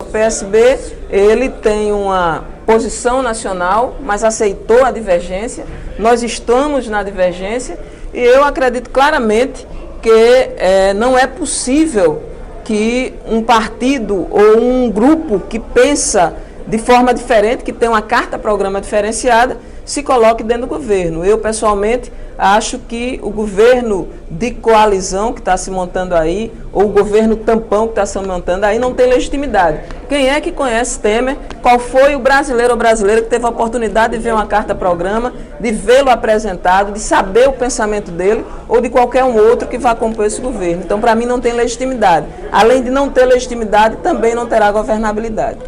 O PSB, ele tem uma posição nacional, mas aceitou a divergência. Nós estamos na divergência e eu acredito claramente que não é possível que um partido ou um grupo que pensa de forma diferente, que tem uma carta-programa diferenciada, se coloque dentro do governo. Eu, pessoalmente, acho que o governo de coalizão que está se montando aí, ou o governo tampão que está se montando aí, não tem legitimidade. Quem é que conhece Temer? Qual foi o brasileiro ou brasileira que teve a oportunidade de ver uma carta-programa, de vê-lo apresentado, de saber o pensamento dele, ou de qualquer um outro que vá compor esse governo? Então, para mim, não tem legitimidade. Além de não ter legitimidade, também não terá governabilidade.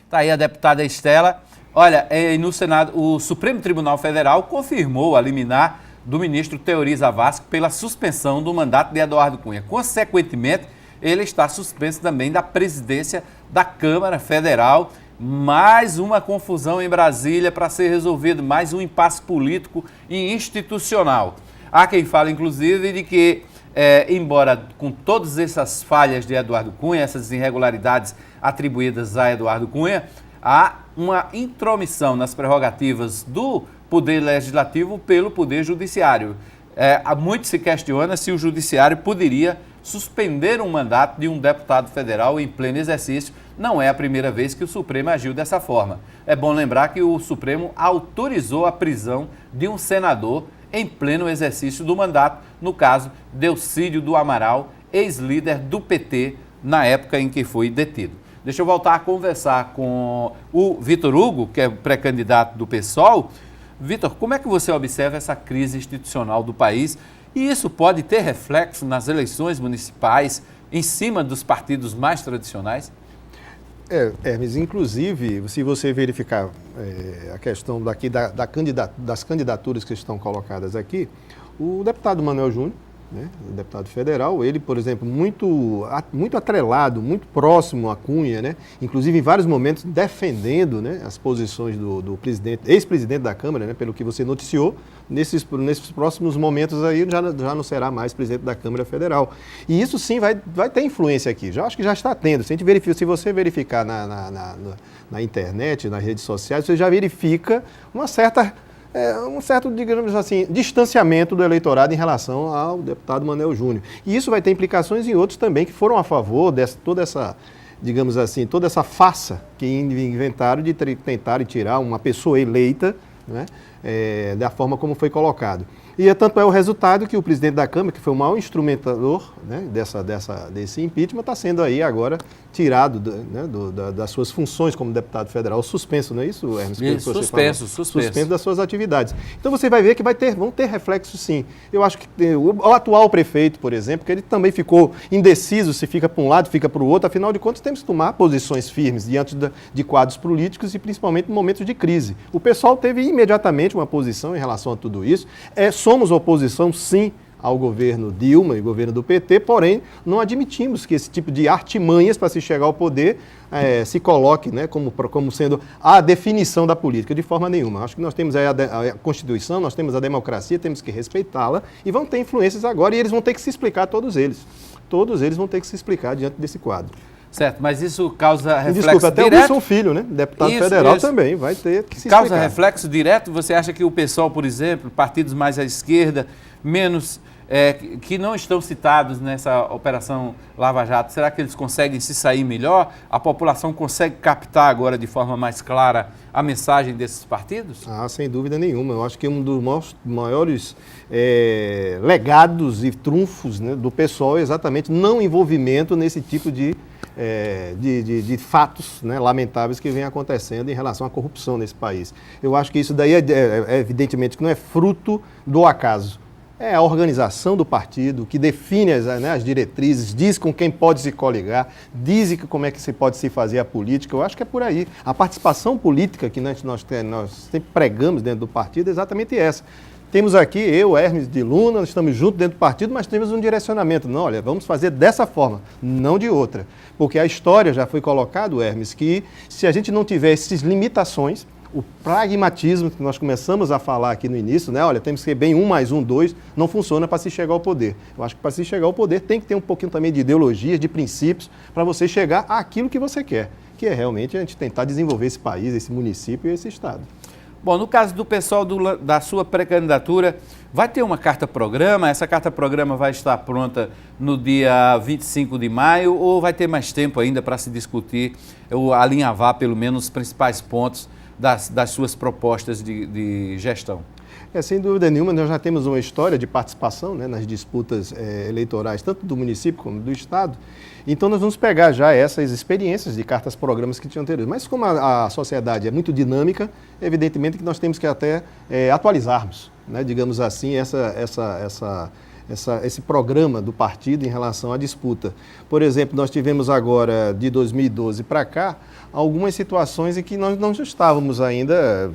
Está aí a deputada Estela. Olha, no Senado, o Supremo Tribunal Federal confirmou a liminar do ministro Teori Zavascki pela suspensão do mandato de Eduardo Cunha. Consequentemente, ele está suspenso também da presidência da Câmara Federal. Mais uma confusão em Brasília para ser resolvido, mais um impasse político e institucional. Há quem fala, inclusive, de que, embora com todas essas falhas de Eduardo Cunha, essas irregularidades atribuídas a Eduardo Cunha, há uma intromissão nas prerrogativas do Poder Legislativo pelo Poder Judiciário. Muito se questiona se o Judiciário poderia suspender um mandato de um deputado federal em pleno exercício. Não é a primeira vez que o Supremo agiu dessa forma. É bom lembrar que o Supremo autorizou a prisão de um senador em pleno exercício do mandato, no caso, Delcídio do Amaral, ex-líder do PT, na época em que foi detido. Deixa eu voltar a conversar com o Vitor Hugo, que é pré-candidato do PSOL. Vitor, como é que você observa essa crise institucional do país? E isso pode ter reflexo nas eleições municipais em cima dos partidos mais tradicionais? Hermes, inclusive, se você verificar a questão daqui das candidaturas que estão colocadas aqui, o deputado Manuel Júnior, né, o deputado federal, ele, por exemplo, muito atrelado, muito próximo a Cunha, né, inclusive em vários momentos defendendo, né, as posições do ex-presidente da Câmara, né, pelo que você noticiou, nesses próximos momentos aí já não será mais presidente da Câmara Federal. E isso sim vai ter influência aqui, acho que já está tendo. Se você verificar na internet, nas redes sociais, você já verifica um certo, digamos assim, distanciamento do eleitorado em relação ao deputado Manuel Júnior. E isso vai ter implicações em outros também que foram a favor de toda essa digamos assim, toda essa farsa que inventaram de tentarem tirar uma pessoa eleita, né, da forma como foi colocado. E tanto é o resultado que o presidente da Câmara, que foi o maior instrumentador, né, desse impeachment, está sendo aí agora tirado das suas funções como deputado federal, suspenso, não é isso, Hermes? Suspenso das suas atividades. Então você vai ver que vão ter reflexos, sim. Eu acho que o atual prefeito, por exemplo, que ele também ficou indeciso se fica para um lado, fica para o outro, afinal de contas temos que tomar posições firmes diante de quadros políticos e principalmente em momentos de crise. O pessoal teve imediatamente uma posição em relação a tudo isso. Somos oposição, sim, ao governo Dilma e governo do PT, porém, não admitimos que esse tipo de artimanhas para se chegar ao poder se coloque, né, como sendo a definição da política, de forma nenhuma. Acho que nós temos a Constituição, nós temos a democracia, temos que respeitá-la e vão ter influências agora e eles vão ter que se explicar, todos eles. Todos eles vão ter que se explicar diante desse quadro. Certo, mas isso causa reflexo Desculpa, até direto? O Wilson Filho, né, deputado federal também, vai ter que se explicar. Causa reflexo direto? Você acha que o PSOL, por exemplo, partidos mais à esquerda, menos que não estão citados nessa Operação Lava Jato, será que eles conseguem se sair melhor? A população consegue captar agora de forma mais clara a mensagem desses partidos? Sem dúvida nenhuma. Eu acho que um dos maiores legados e trunfos, né, do PSOL é exatamente não envolvimento nesse tipo de fatos, né, lamentáveis que vem acontecendo em relação à corrupção nesse país. Eu acho que isso daí evidentemente que não é fruto do acaso. É a organização do partido que define as diretrizes, diz com quem pode se coligar, diz como é que se pode se fazer a política. Eu acho que é por aí. A participação política que nós sempre pregamos dentro do partido é exatamente essa. Temos aqui, eu, Hermes de Luna, nós estamos juntos dentro do partido, mas temos um direcionamento. Não, olha, vamos fazer dessa forma, não de outra. Porque a história já foi colocado, Hermes, que se a gente não tiver essas limitações, o pragmatismo que nós começamos a falar aqui no início, né? Olha, temos que ser bem 1 mais 1, 2, não funciona para se chegar ao poder. Eu acho que para se chegar ao poder tem que ter um pouquinho também de ideologias, de princípios, para você chegar àquilo que você quer, que é realmente a gente tentar desenvolver esse país, esse município e esse estado. Bom, no caso do pessoal da sua pré-candidatura, vai ter uma carta-programa? Essa carta-programa vai estar pronta no dia 25 de maio ou vai ter mais tempo ainda para se discutir, ou alinhavar pelo menos os principais pontos das suas propostas de gestão? Sem dúvida nenhuma, nós já temos uma história de participação, né, nas disputas eleitorais, tanto do município como do estado. Então nós vamos pegar já essas experiências de cartas-programas que tinham anteriores. Mas como a sociedade é muito dinâmica, evidentemente que nós temos que até atualizarmos, né, digamos assim, esse programa do partido em relação à disputa. Por exemplo, nós tivemos agora, de 2012 para cá, algumas situações em que nós não estávamos ainda,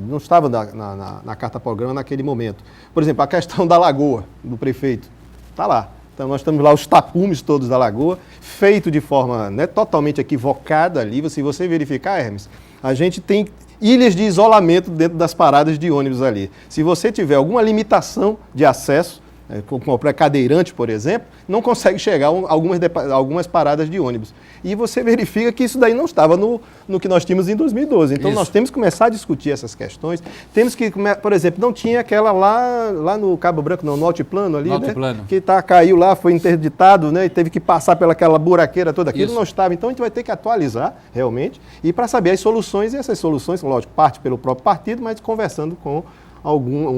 não estava na carta-programa naquele momento. Por exemplo, a questão da lagoa, do prefeito, está lá. Então nós temos lá os tapumes todos da lagoa, feito de forma, né, totalmente equivocada ali. Se você verificar, Hermes, a gente tem ilhas de isolamento dentro das paradas de ônibus ali. Se você tiver alguma limitação de acesso, como para cadeirante, por exemplo, não consegue chegar a algumas paradas de ônibus. E você verifica que isso daí não estava no que nós tínhamos em 2012. Então, nós temos que começar a discutir essas questões. Temos que, por exemplo, não tinha aquela lá no Cabo Branco, não, no altiplano ali, né? Que caiu lá, foi interditado, né? E teve que passar pelaquela buraqueira toda. Aquilo não estava. Então, a gente vai ter que atualizar, realmente, e para saber as soluções. E essas soluções, lógico, parte pelo próprio partido, mas conversando com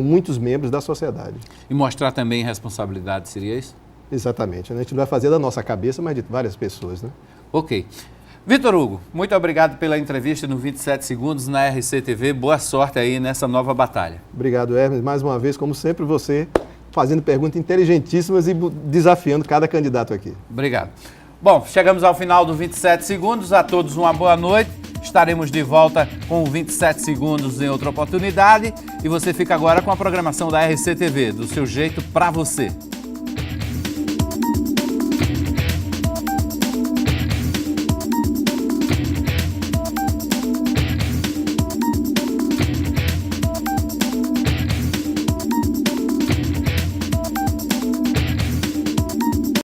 muitos membros da sociedade. E mostrar também responsabilidade, seria isso? Exatamente. A gente não vai fazer da nossa cabeça, mas de várias pessoas, né? Ok. Vitor Hugo, muito obrigado pela entrevista no 27 Segundos na RCTV. Boa sorte aí nessa nova batalha. Obrigado, Hermes. Mais uma vez, como sempre, você fazendo perguntas inteligentíssimas e desafiando cada candidato aqui. Obrigado. Bom, chegamos ao final do 27 Segundos. A todos uma boa noite. Estaremos de volta com o 27 Segundos em outra oportunidade. E você fica agora com a programação da RCTV, do seu jeito, pra você.